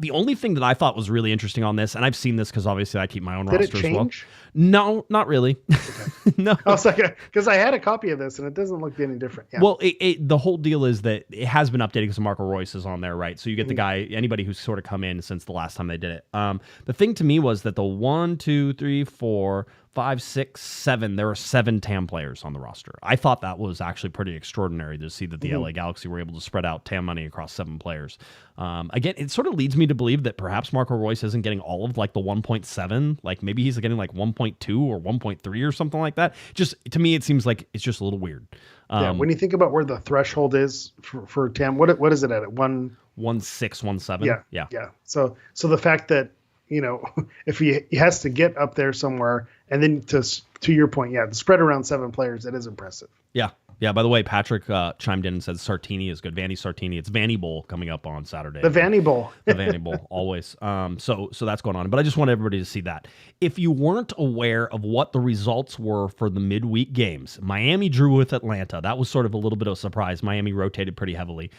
D: The only thing that I thought was really interesting on this, and I've seen this because obviously I keep my own roster as well. No, not really. Okay. No. I was like,
E: because I had a copy of this and it doesn't look any different. Yeah.
D: Well, the whole deal is that it has been updated because Marco Royce is on there, right? So you get the guy, anybody who's sort of come in since the last time they did it. The thing to me was that the 1, 2, 3, 4, 5, 6, 7, there are 7 TAM players on the roster. I thought that was actually pretty extraordinary to see that the LA Galaxy were able to spread out TAM money across 7 players. Again, it sort of leads me to believe that perhaps Marco Royce isn't getting all of the 1.7, maybe he's getting 1.2 or 1.3 or something like that. Just to me, it seems like it's just a little weird.
E: When you think about where the threshold is for TAM, what is it at 1.6,
D: 1.7?
E: Yeah. So the fact that if he has to get up there somewhere, and then to your point, to spread around 7 players, that is impressive.
D: Yeah. By the way, Patrick chimed in and said Sartini is good. Vanny Sartini. It's Vanny Bowl coming up on Saturday.
E: The Vanny Bowl.
D: The Vanny Bowl, always. So that's going on. But I just want everybody to see that. If you weren't aware of what the results were for the midweek games, Miami drew with Atlanta. That was sort of a little bit of a surprise. Miami rotated pretty heavily.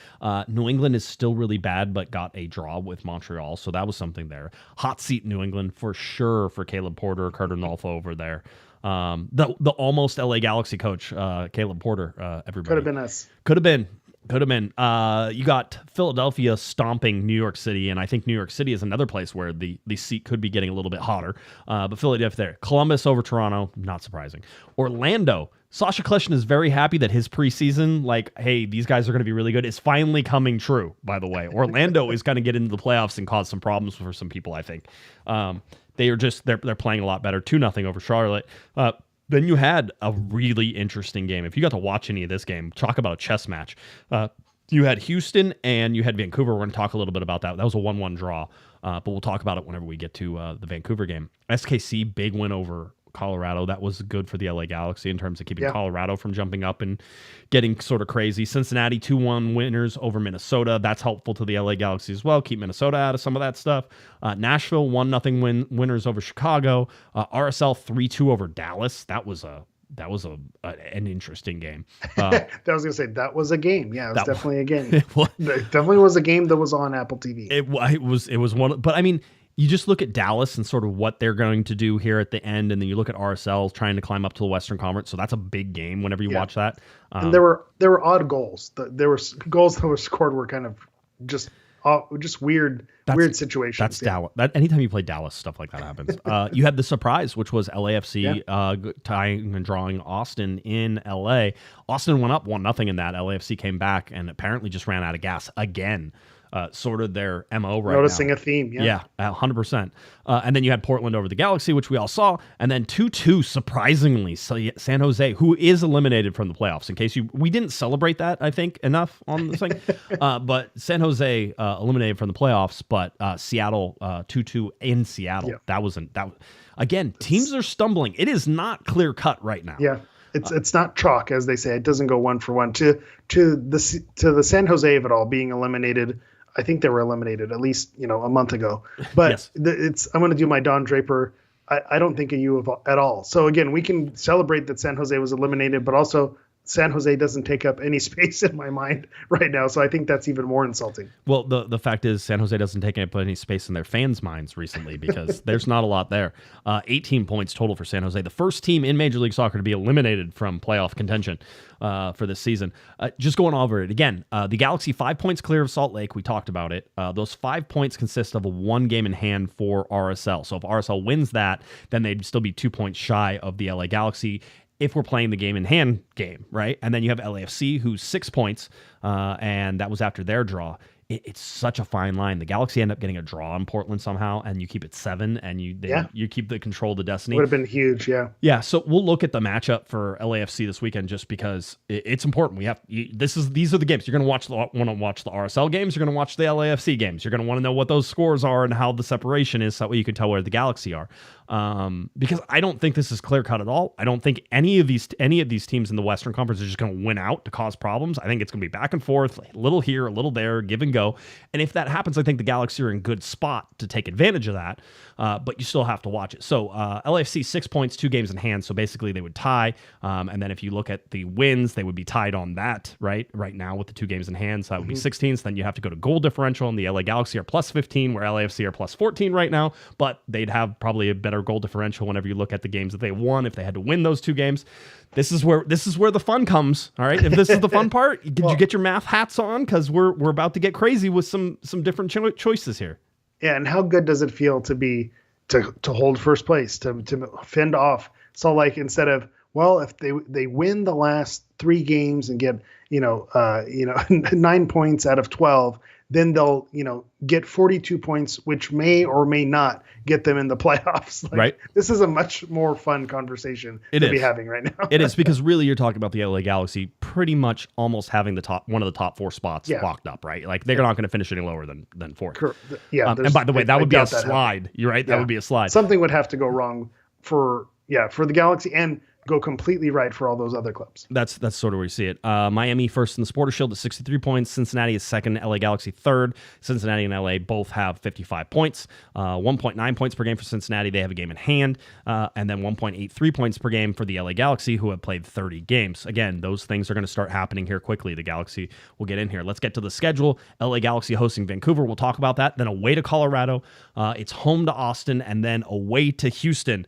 D: New England is still really bad, but got a draw with Montreal. So that was something there. Hot seat New England for sure for Caleb Porter, Carter Nolfo over there. The almost LA Galaxy coach, Caleb Porter, everybody.
E: Could have been us.
D: Could have been. You got Philadelphia stomping New York City, and I think New York City is another place where the seat could be getting a little bit hotter. But Philadelphia there. Columbus over Toronto, not surprising. Orlando. Sasha Kleshkin is very happy that his preseason, hey, these guys are going to be really good, is finally coming true, by the way. Orlando is going to get into the playoffs and cause some problems for some people, I think. They're playing a lot better. 2-0 over Charlotte. Then you had a really interesting game. If you got to watch any of this game, talk about a chess match. You had Houston and you had Vancouver. We're going to talk a little bit about that. That was a 1-1 draw, but we'll talk about it whenever we get to the Vancouver game. SKC, big win over Colorado. That was good for the LA Galaxy in terms of keeping Colorado from jumping up and getting sort of crazy. Cincinnati 2-1 winners over Minnesota. That's helpful to the LA Galaxy as well. Keep Minnesota out of some of that stuff. Nashville 1-0 winners over Chicago. RSL 3-2 over Dallas. That was an interesting game.
E: I was going to say that was a game. Yeah, it was definitely a game. It definitely was a game that was on Apple TV.
D: It was one. But I mean, you just look at Dallas and sort of what they're going to do here at the end, and then you look at RSL trying to climb up to the Western Conference. So that's a big game whenever you watch that.
E: And there were odd goals. There were goals that were scored were kind of just just weird situations.
D: That's Dallas. Anytime you play Dallas, stuff like that happens. You had the surprise, which was LAFC tying and drawing Austin in LA. Austin went up 1-0 in that. LAFC came back and apparently just ran out of gas again. Sort of their MO right
E: Noticing
D: now.
E: a theme,
D: Yeah, 100%. And then you had Portland over the Galaxy, which we all saw, and then 2-2, surprisingly, San Jose, who is eliminated from the playoffs. In case we didn't celebrate that, I think, enough on this thing. But San Jose eliminated from the playoffs, but Seattle 2-2 in Seattle. Yeah. Again, teams are stumbling. It is not clear cut right now.
E: Yeah. It's not chalk, as they say. It doesn't go 1-for-1 to the San Jose of it all being eliminated. I think they were eliminated at least, a month ago. But yes. I'm going to do my Don Draper. I don't think of you at all. So again, we can celebrate that San Jose was eliminated, but also San Jose doesn't take up any space in my mind right now. So I think that's even more insulting.
D: Well, the fact is San Jose doesn't take up any space in their fans' minds recently because there's not a lot there. 18 points total for San Jose. The first team in Major League Soccer to be eliminated from playoff contention for this season. Just going over it again, the Galaxy 5 points clear of Salt Lake. We talked about it. Those 5 points consist of a 1 game in hand for RSL. So if RSL wins that, then they'd still be 2 points shy of the LA Galaxy if we're playing the game in hand game, right? And then you have LAFC, who's 6 points, and that was after their draw. It's such a fine line. The Galaxy end up getting a draw in Portland somehow, and you keep it 7, and you keep the control of the destiny.
E: Would have been huge, yeah.
D: Yeah, so we'll look at the matchup for LAFC this weekend just because it's important. These are the games you're going to want to watch the RSL games. You're going to watch the LAFC games. You're going to want to know what those scores are and how the separation is, so that way you can tell where the Galaxy are. Because I don't think this is clear cut at all. I don't think any of these teams in the Western Conference are just going to win out to cause problems. I think it's going to be back and forth, a little here, a little there, give and go. And if that happens, I think the Galaxy are in good spot to take advantage of that. But you still have to watch it. So LAFC 6 points, 2 games in hand. So basically they would tie. And then if you look at the wins, they would be tied on that right now with the 2 games in hand. So that would be 16. So then you have to go to goal differential, and the LA Galaxy are plus 15, where LAFC are plus 14 right now. But they'd have probably a better goal differential whenever you look at the games that they won if they had to win those 2 games. This is where the fun comes. All right, if this is the fun part, did you get your math hats on? Because we're about to get crazy with some different choices here.
E: Yeah, and how good does it feel to hold first place, to fend off? So like, instead of, well, if they win the last 3 games and get 9 points out of 12, then they'll get 42 points, which may or may not get them in the playoffs.
D: Right.
E: This is a much more fun conversation to be having right now.
D: It is, because really you're talking about the LA Galaxy pretty much almost having one of the top 4 spots locked up, right? Like they're not going to finish any lower than 4th.
E: Yeah.
D: And by the way, that would be a slide. You're right. That would be a slide.
E: Something would have to go wrong for the Galaxy and go completely right for all those other clubs.
D: That's sort of where you see it. Miami first in the Supporters Shield at 63 points. Cincinnati is second. LA Galaxy third. Cincinnati and LA both have 55 points. 1.9 points per game for Cincinnati. They have a game in hand. And then 1.83 points per game for the LA Galaxy, who have played 30 games. Again, those things are going to start happening here quickly. The Galaxy will get in here. Let's get to the schedule. LA Galaxy hosting Vancouver. We'll talk about that. Then away to Colorado. It's home to Austin, and then away to Houston.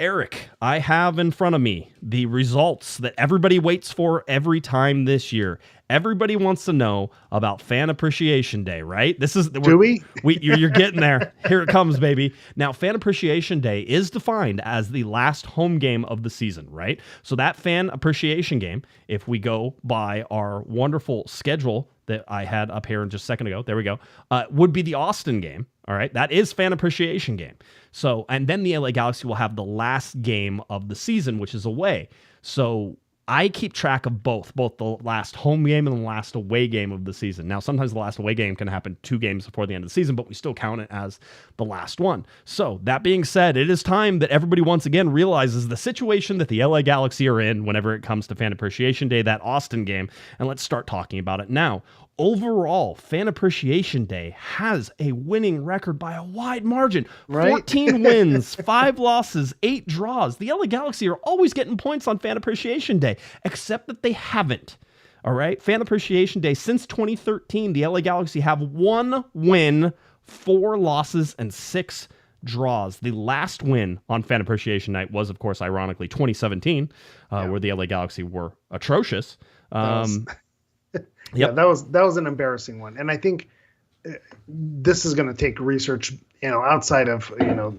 D: Eric, I have in front of me the results that everybody waits for every time this year. Everybody wants to know about Fan Appreciation Day, right?
E: Do we?
D: You're getting there. Here it comes, baby. Now, Fan Appreciation Day is defined as the last home game of the season, right? So that Fan Appreciation game, if we go by our wonderful schedule that I had up here just a second ago, there we go, would be the Austin game. All right, that is Fan Appreciation Game. So, and then the LA Galaxy will have the last game of the season, which is away. So I keep track of both the last home game and the last away game of the season. Now, sometimes the last away game can happen 2 games before the end of the season, but we still count it as the last one. So that being said, it is time that everybody once again realizes the situation that the LA Galaxy are in whenever it comes to Fan Appreciation Day, that Austin game, and let's start talking about it now. Overall, Fan Appreciation Day has a winning record by a wide margin.
E: Right?
D: 14 wins, 5 losses, 8 draws. The LA Galaxy are always getting points on Fan Appreciation Day, except that they haven't. All right? Fan Appreciation Day, since 2013, the LA Galaxy have 1 win, 4 losses, and 6 draws. The last win on Fan Appreciation Night was, of course, ironically, 2017, where the LA Galaxy were atrocious.
E: Yeah, that was an embarrassing one. And I think this is going to take research, outside of,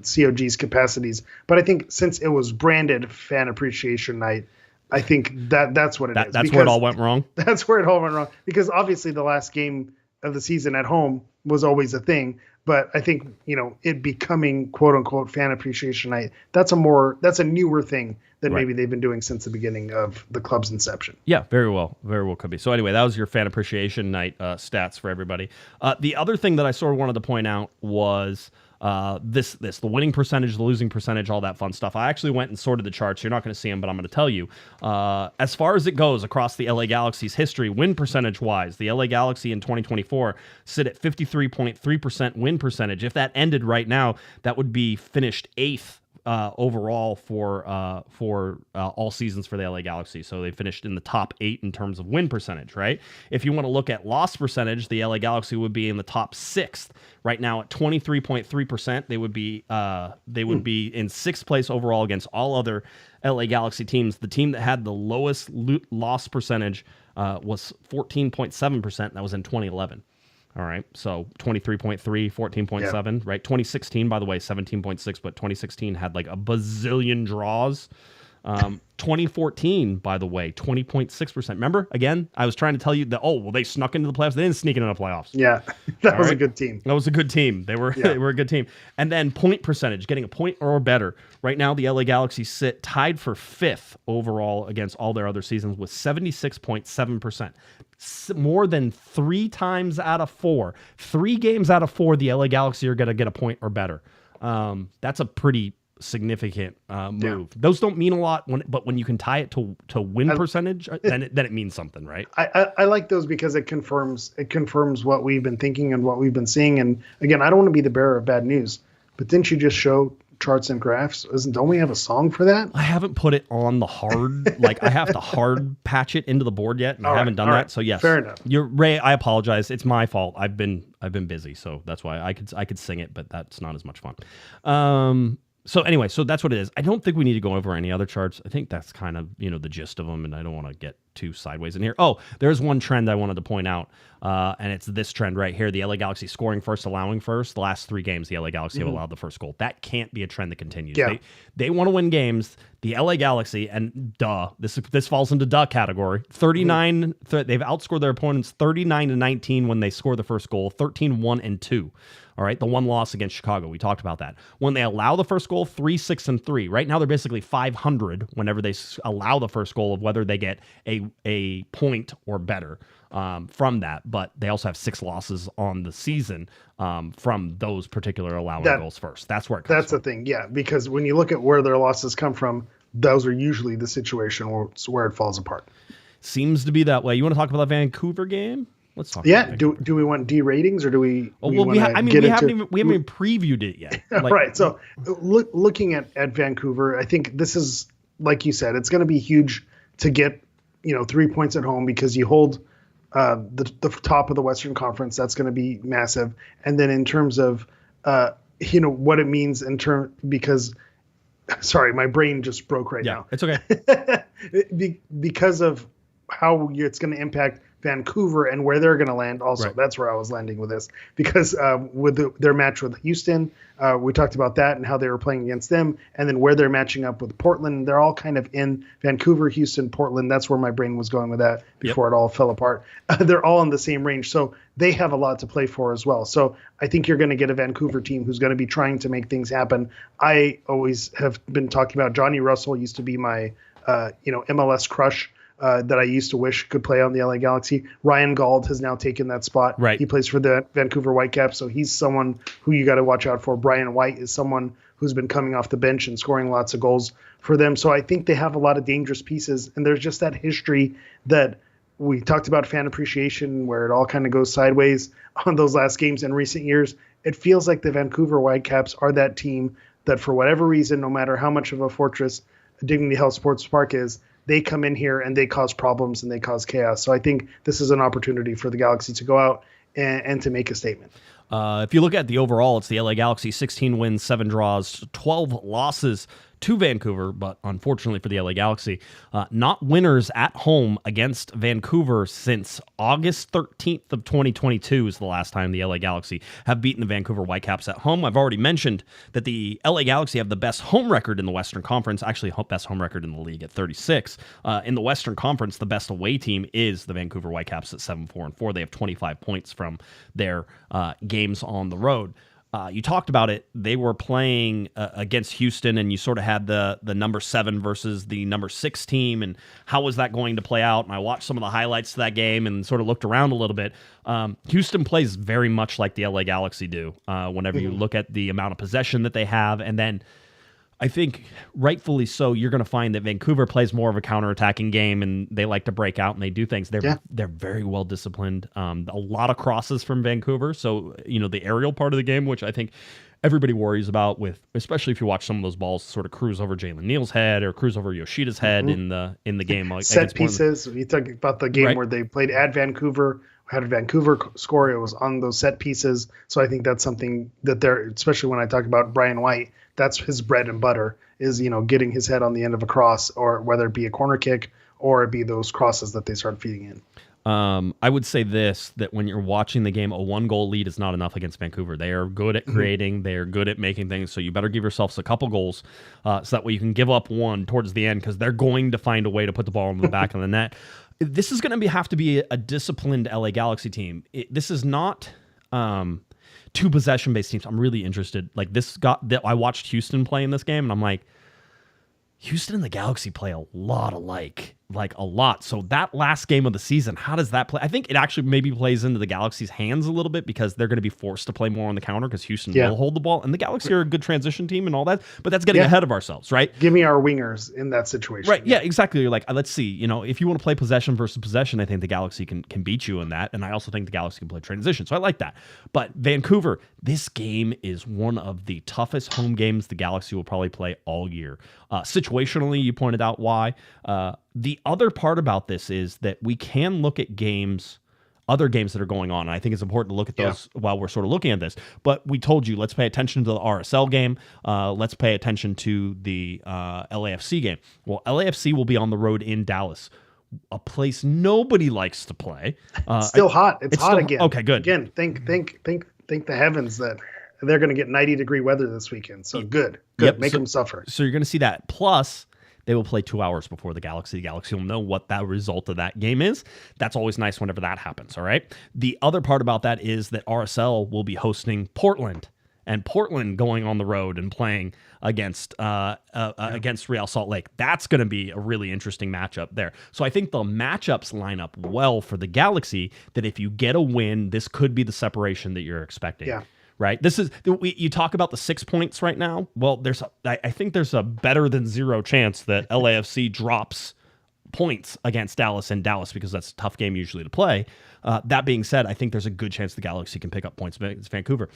E: COG's capacities. But I think since it was branded Fan Appreciation Night, I think that's what it is.
D: That's where it all went wrong.
E: That's where it all went wrong, because obviously the last game of the season at home was always a thing. But I think, it becoming quote unquote Fan Appreciation Night, that's a newer thing than maybe they've been doing since the beginning of the club's inception.
D: Yeah, very well could be. So anyway, that was your Fan Appreciation Night stats for everybody. The other thing that I sort of wanted to point out was the winning percentage, the losing percentage, all that fun stuff. I actually went and sorted the charts. You're not going to see them, but I'm going to tell you. As far as it goes across the LA Galaxy's history, win percentage wise, the LA Galaxy in 2024 sit at 53.3% win percentage. If that ended right now, that would be finished 8th overall for all seasons for the LA Galaxy. So they finished in the top 8 in terms of win percentage, right? If you want to look at loss percentage, the LA Galaxy would be in the top 6th right now at 23.3%. They would be in 6th place overall against all other LA Galaxy teams. The team that had the lowest loss percentage was 14.7%. That was in 2011. All right, so 23.3, 14.7, right? 2016, by the way, 17.6, but 2016 had like a bazillion draws. 2014, by the way, 20.6%. Remember, again, I was trying to tell you that, they snuck into the playoffs. They didn't sneak into the playoffs.
E: Yeah, that was a good team.
D: That was a good team. They were a good team. And then point percentage, getting a point or better. Right now, the LA Galaxy sit tied for 5th overall against all their other seasons with 76.7%. More than 3 times out of 4. 3 games out of 4, the LA Galaxy are going to get a point or better. That's a pretty significant move. Yeah. Those don't mean a lot, but when you can tie it to win percentage, then it means something, right?
E: I like those because it confirms what we've been thinking and what we've been seeing. And again, I don't want to be the bearer of bad news, but didn't you just show charts and graphs? Don't we have a song for that?
D: I haven't put it on the hard, I have to hard patch it into the board yet, and I haven't done that. So yes,
E: fair enough.
D: Ray, I apologize. It's my fault. I've been busy, so that's why I could sing it, but that's not as much fun. So anyway, so that's what it is. I don't think we need to go over any other charts. I think that's kind of, the gist of them, and I don't want to get too sideways in here. Oh, there's one trend I wanted to point out, and it's this trend right here. The LA Galaxy scoring first, allowing first. The last 3 games, the LA Galaxy have allowed the first goal. That can't be a trend that continues.
E: Yeah.
D: They want to win games. The LA Galaxy, and this falls into category. 39, they've outscored their opponents 39-19 when they score the first goal, 13-1-2. All right, the one loss against Chicago, we talked about that. When they allow the first goal, 3-6-3. Right now, they're basically 500 whenever they allow the first goal of whether they get a point or better from that. But they also have 6 losses on the season from those particular allowing goals first. That's where it comes
E: That's
D: from.
E: the thing, yeah, because when you look at where their losses come from, those are usually the situation where it falls apart.
D: Seems to be that way. You want to talk about the Vancouver game? Let's talk.
E: Yeah. Do we want D ratings or do we?
D: We haven't even previewed it yet.
E: Right. So looking at Vancouver, I think this is, like you said, it's going to be huge to get 3 points at home because you hold the top of the Western Conference. That's going to be massive. And then in terms of what it means because. Sorry, my brain just broke right now.
D: It's okay.
E: Because of how it's going to impact Vancouver and where they're going to land. Also,
D: right.
E: That's where I was landing with this because with their match with Houston, we talked about that and how they were playing against them, and then where they're matching up with Portland. They're all kind of in Vancouver, Houston, Portland. That's where my brain was going with that before it all fell apart. They're all in the same range, so they have a lot to play for as well. So I think you're going to get a Vancouver team who's going to be trying to make things happen. I always have been talking about Johnny Russell used to be my MLS crush. That I used to wish could play on the LA Galaxy. Ryan Gauld has now taken that spot.
D: Right.
E: He plays for the Vancouver Whitecaps, so he's someone who you got to watch out for. Brian White is someone who's been coming off the bench and scoring lots of goals for them. So I think they have a lot of dangerous pieces, and there's just that history that we talked about, fan appreciation, where it all kind of goes sideways on those last games in recent years. It feels like the Vancouver Whitecaps are that team that for whatever reason, no matter how much of a fortress Dignity Health Sports Park is, they come in here and they cause problems and they cause chaos. So I think this is an opportunity for the Galaxy to go out and to make a statement.
D: If you look at the overall, it's the LA Galaxy, 16 wins, 7 draws, 12 losses to Vancouver, but unfortunately for the LA Galaxy, not winners at home against Vancouver since August 13th of 2022 is the last time the LA Galaxy have beaten the Vancouver Whitecaps at home. I've already mentioned that the LA Galaxy have the best home record in the Western Conference, actually best home record in the league at 36. In the Western Conference, the best away team is the Vancouver Whitecaps at 7-4-4. They have 25 points from their games on the road. You talked about it. They were playing against Houston, and you sort of had the number 7 versus the number 6 team, and how was that going to play out? And I watched some of the highlights to that game and sort of looked around a little bit. Houston plays very much like the LA Galaxy do whenever you look at the amount of possession that they have, and then I think rightfully so, you're going to find that Vancouver plays more of a counterattacking game, and they like to break out and they do things. They're very well disciplined. A lot of crosses from Vancouver. So, the aerial part of the game, which I think everybody worries about, with especially if you watch some of those balls sort of cruise over Jalen Neal's head or cruise over Yoshida's head in the game. Like
E: set pieces. You talk about the game where they played at Vancouver. Had Vancouver score, it was on those set pieces. So I think that's something that they're, especially when I talk about Brian White, that's his bread and butter, is, getting his head on the end of a cross, or whether it be a corner kick or it be those crosses that they start feeding in.
D: I would say this, that when you're watching the game, a 1-goal lead is not enough against Vancouver. They are good at creating. They are good at making things. So you better give yourselves a couple goals so that way you can give up one towards the end, because they're going to find a way to put the ball in the back of the net. This is going to have to be a disciplined LA Galaxy team. This is not two possession-based teams. I'm really interested. Like I watched Houston play in this game, and I'm like, Houston and the Galaxy play a lot alike, like a lot. So that last game of the season, how does that play? I think it actually maybe plays into the Galaxy's hands a little bit, because they're going to be forced to play more on the counter, because Houston will hold the ball, and the Galaxy are a good transition team and all that, but that's getting ahead of ourselves, right?
E: Give me our wingers in that situation.
D: Right, yeah, exactly. You're like, let's see, if you want to play possession versus possession, I think the Galaxy can beat you in that, and I also think the Galaxy can play transition, so I like that. But Vancouver, this game is one of the toughest home games the Galaxy will probably play all year. Situationally, you pointed out why. The other part about this is that we can look at other games that are going on. And I think it's important to look at those while we're sort of looking at this. But we told you, let's pay attention to the RSL game. Let's pay attention to the LAFC game. Well, LAFC will be on the road in Dallas, a place nobody likes to play.
E: Still hot. It's hot
D: still,
E: again.
D: Okay, good.
E: Again, think the heavens that they're going to get 90-degree weather this weekend. So good. Make them suffer.
D: So you're going to see that. Plus, they will play 2 hours before the Galaxy. The Galaxy will know what that result of that game is. That's always nice whenever that happens, all right? The other part about that is that RSL will be hosting Portland, and Portland going on the road and playing against Real Salt Lake. That's going to be a really interesting matchup there. So I think the matchups line up well for the Galaxy, that if you get a win, this could be the separation that you're expecting. Yeah. Right. You talk about the 6 points right now. Well, I think there's a better than zero chance that LAFC drops points against Dallas in Dallas, because that's a tough game usually to play. That being said, I think there's a good chance the Galaxy can pick up points against Vancouver.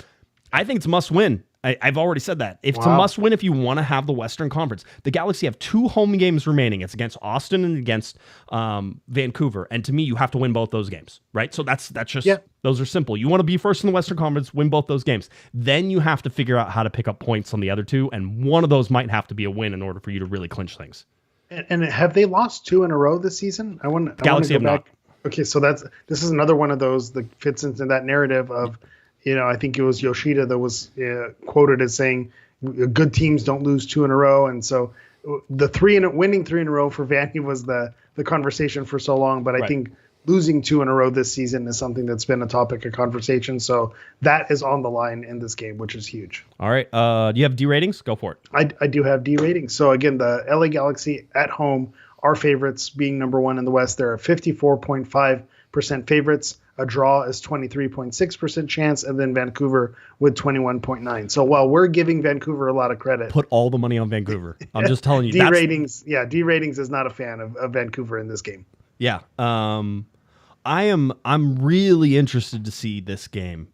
D: I think it's a must win. I've already said that. It's a must win if you want to have the Western Conference. The Galaxy have 2 home games remaining. It's against Austin and against Vancouver. And to me, you have to win both those games, right? So that's just, those are simple. You want to be first in the Western Conference, win both those games. Then you have to figure out how to pick up points on the other 2. And one of those might have to be a win in order for you to really clinch things.
E: And have they lost 2 in a row this season?
D: Galaxy have not.
E: Okay, so this is another one of those that fits into that narrative of, I think it was Yoshida that was quoted as saying, good teams don't lose 2 in a row. And so the winning 3 in a row for Vanny was the conversation for so long. But I think losing 2 in a row this season is something that's been a topic of conversation. So that is on the line in this game, which is huge.
D: All right. Do you have D ratings? Go for it.
E: I do have D ratings. So again, the LA Galaxy at home, our favorites being number 1 in the West, they're 54.5% favorites. A draw is 23.6% chance, and then Vancouver with 21.9%. So while we're giving Vancouver a lot of credit,
D: put all the money on Vancouver. I'm just telling you.
E: D ratings is not a fan of Vancouver in this game.
D: Yeah. I'm really interested to see this game,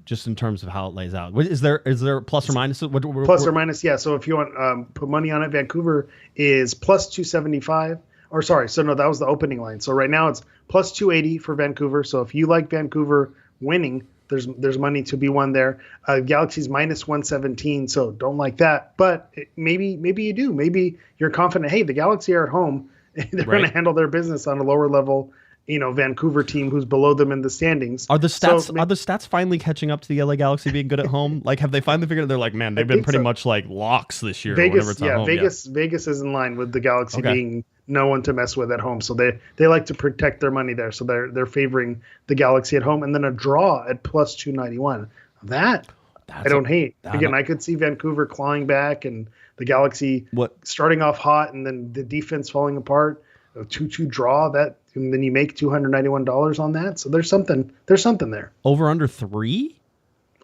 D: just in terms of how it lays out. Is there plus or minus?
E: Plus or minus, yeah. So if you want put money on it, Vancouver is plus 275. Or sorry, so no, that was the opening line. So right now it's plus 280 for Vancouver. So if you like Vancouver winning, There's money to be won there. Galaxy's minus 117, so don't like that. But maybe you do. Maybe you're confident. Hey, the Galaxy are at home. They're going to handle their business on a lower level. Vancouver team who's below them in the standings.
D: Are the stats finally catching up to the LA Galaxy being good at home? Like, have they finally figured it? They're like, man, they've been pretty much like locks this year.
E: Vegas,
D: home.
E: Vegas is in line with the Galaxy being no one to mess with at home. So they like to protect their money there. So they're favoring the Galaxy at home, and then a draw at plus 291. That's I don't hate. Again, I could see Vancouver clawing back and the Galaxy starting off hot and then the defense falling apart. A 2-2 draw and then you make $291 on that. So there's something there.
D: Over under 3?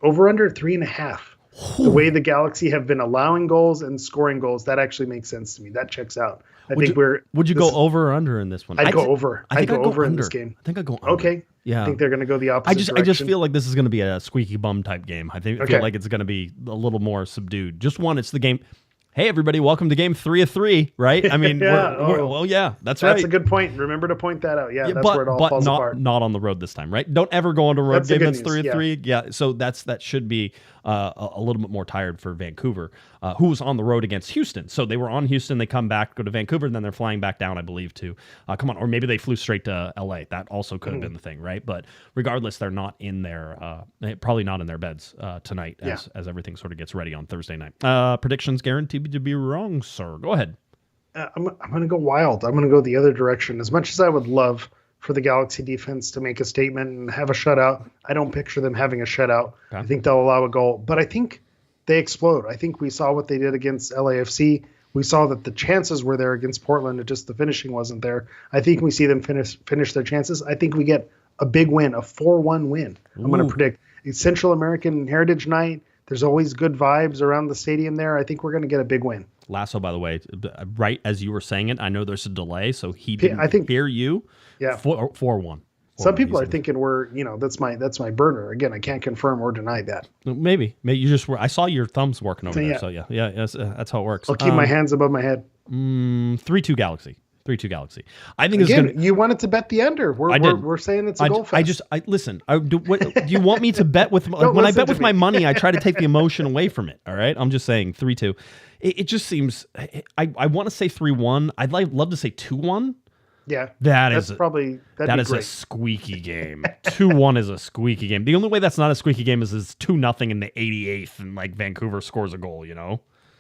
E: Over under 3.5. The way the Galaxy have been allowing goals and scoring goals, that actually makes sense to me. That checks out.
D: Would you go over or under in this one?
E: I'd go over. I'd go over
D: under.
E: in this game.
D: I think I'd go under.
E: Okay.
D: Yeah.
E: I think they're going to go the opposite direction.
D: I just feel like this is going to be a squeaky bum type game. I feel like it's going to be a little more subdued. It's the game. Hey, everybody, welcome to game 3 of 3, right? I mean, that's right.
E: That's a good point. Remember to point that out. Yeah, that's where it all falls apart.
D: Not on the road this time, right? Don't ever go on a road game that's 3 of 3. Yeah, so that should be a little bit more tired for Vancouver, who was on the road against Houston. So they were on Houston, they come back, go to Vancouver, and then they're flying back down, I believe, to or maybe they flew straight to LA. That also could have been the thing, right? But regardless, they're not in their probably not in their beds tonight as everything sort of gets ready on Thursday night. Predictions guaranteed to be wrong, sir. Go ahead.
E: I'm going to go wild. I'm going to go the other direction. As much as I would love for the Galaxy defense to make a statement and have a shutout, I don't picture them having a shutout. Okay. I think they'll allow a goal, but I think they explode. I think we saw what they did against LAFC. We saw that the chances were there against Portland. Just the finishing wasn't there. I think we see them finish their chances. I think we get a big win, a 4-1 win. Ooh. I'm going to predict it's Central American Heritage Night. There's always good vibes around the stadium there. I think we're going to get a big win.
D: Lasso, by the way, right as you were saying it, I know there's a delay, so he didn't hear you.
E: Yeah.
D: 4-1.
E: Some people are thinking that's my burner. Again, I can't confirm or deny that.
D: Maybe you just were. I saw your thumbs working over there. So yeah, that's how it works.
E: I'll keep my hands above my head.
D: 3-2 Galaxy. 3-2 Galaxy. I think
E: again,
D: it's gonna.
E: You wanted to bet the under. We're saying it's a goal fest.
D: Listen. Do you want me to bet with when I bet with my money? I try to take the emotion away from it. All right. I'm just saying 3-2. It just seems. I want to say 3-1. I'd love to say 2-1.
E: Yeah,
D: that's
E: probably
D: great. A squeaky game. 2-1 is a squeaky game. The only way that's not a squeaky game is 2-0 in the 88th, and like Vancouver scores a goal.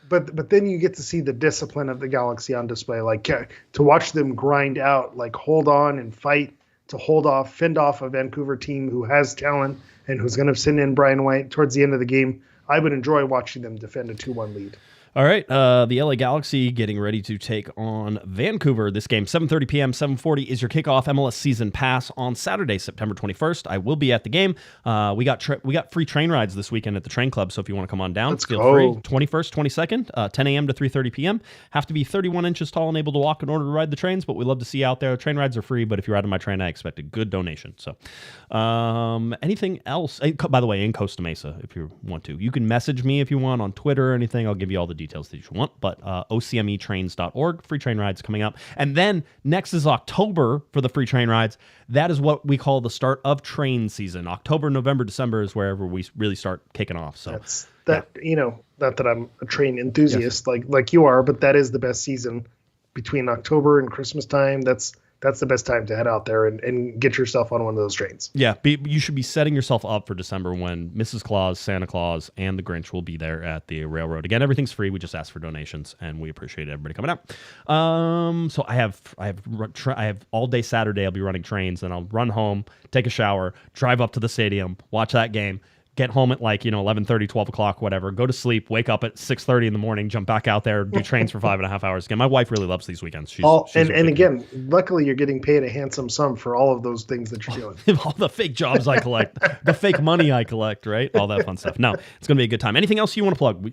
E: But then you get to see the discipline of the Galaxy on display, like to watch them grind out, like hold on and fight to fend off a Vancouver team who has talent and who's going to send in Brian White towards the end of the game. I would enjoy watching them defend a 2-1 lead.
D: All right, the LA Galaxy getting ready to take on Vancouver. This game, 7:30 p.m., 7:40 is your kickoff MLS season pass on Saturday, September 21st. I will be at the game. We got free train rides this weekend at the Train Club, so if you want to come on down, feel free. 21st, 22nd, 10 a.m. to 3:30 p.m. Have to be 31 inches tall and able to walk in order to ride the trains, but we love to see you out there. Train rides are free, but if you're out of my train, I expect a good donation. So anything else? By the way, in Costa Mesa, if you want to. You can message me if you want on Twitter or anything. I'll give you all the details that you want, but ocmetrains.org, free train rides coming up. And then next is October for the free train rides. That is what we call the start of train season. October, November, December is wherever we really start kicking off. So
E: not that I'm a train enthusiast like you are, but that is the best season between October and Christmas time. That's the best time to head out there and get yourself on one of those trains.
D: Yeah, you should be setting yourself up for December when Mrs. Claus, Santa Claus, and the Grinch will be there at the railroad. Again, everything's free. We just ask for donations, and we appreciate everybody coming out. So I have all day Saturday. I'll be running trains, and I'll run home, take a shower, drive up to the stadium, watch that game. Get home at 11:30, 12 o'clock, whatever. Go to sleep, wake up at 6:30 in the morning, jump back out there, do trains for 5.5 hours. Again, my wife really loves these weekends.
E: Again, luckily you're getting paid a handsome sum for all of those things that you're doing.
D: All the fake jobs I collect, the fake money I collect, right? All that fun stuff. No, it's going to be a good time. Anything else you want to plug?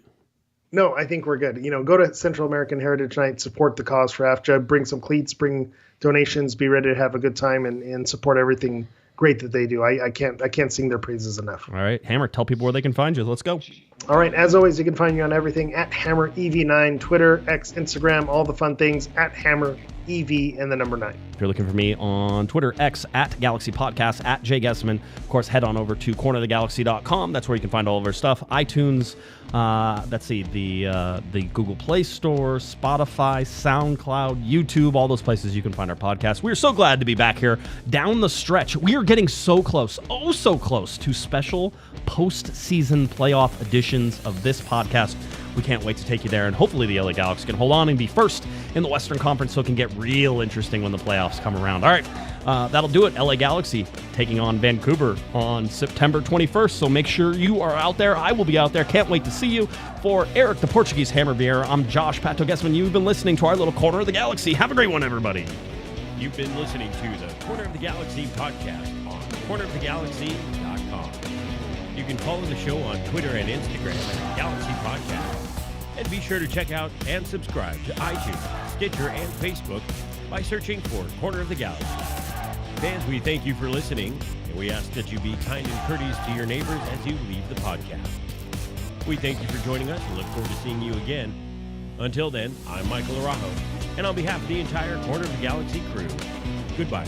E: No, I think we're good. Go to Central American Heritage Night, support the cause for AFJA, bring some cleats, bring donations, be ready to have a good time and support everything great that they do. I can't sing their praises enough.
D: All right, Hammer, tell people where they can find you. Let's go.
E: All right, as always, you can find you on everything at Hammer EV9, Twitter, X, Instagram, all the fun things at Hammer EV and the number 9.
D: If you're looking for me on Twitter, X, at Galaxy Podcast, at Jay Guesman. Of course, head on over to cornerofthegalaxy.com. That's where you can find all of our stuff. iTunes, the Google Play Store, Spotify, SoundCloud, YouTube, all those places you can find our podcast. We're so glad to be back here down the stretch. We are getting so close, oh so close, to special postseason playoff editions of this podcast. We can't wait to take you there, and hopefully the LA Galaxy can hold on and be first in the Western Conference so it can get real interesting when the playoffs come around. All right, that'll do it. LA Galaxy taking on Vancouver on September 21st, so make sure you are out there. I will be out there. Can't wait to see you. For Eric, the Portuguese Hammer Vieira, I'm Josh Pato Guesman. You've been listening to our little Corner of the Galaxy. Have a great one, everybody.
C: You've been listening to the Corner of the Galaxy podcast on cornerofthegalaxy.com. You can follow the show on Twitter and Instagram at Galaxy Podcast. And be sure to check out and subscribe to iTunes, Stitcher, and Facebook by searching for Corner of the Galaxy. Fans, we thank you for listening, and we ask that you be kind and courteous to your neighbors as you leave the podcast. We thank you for joining us and look forward to seeing you again. Until then, I'm Michael Araujo, and on behalf of the entire Corner of the Galaxy crew, goodbye.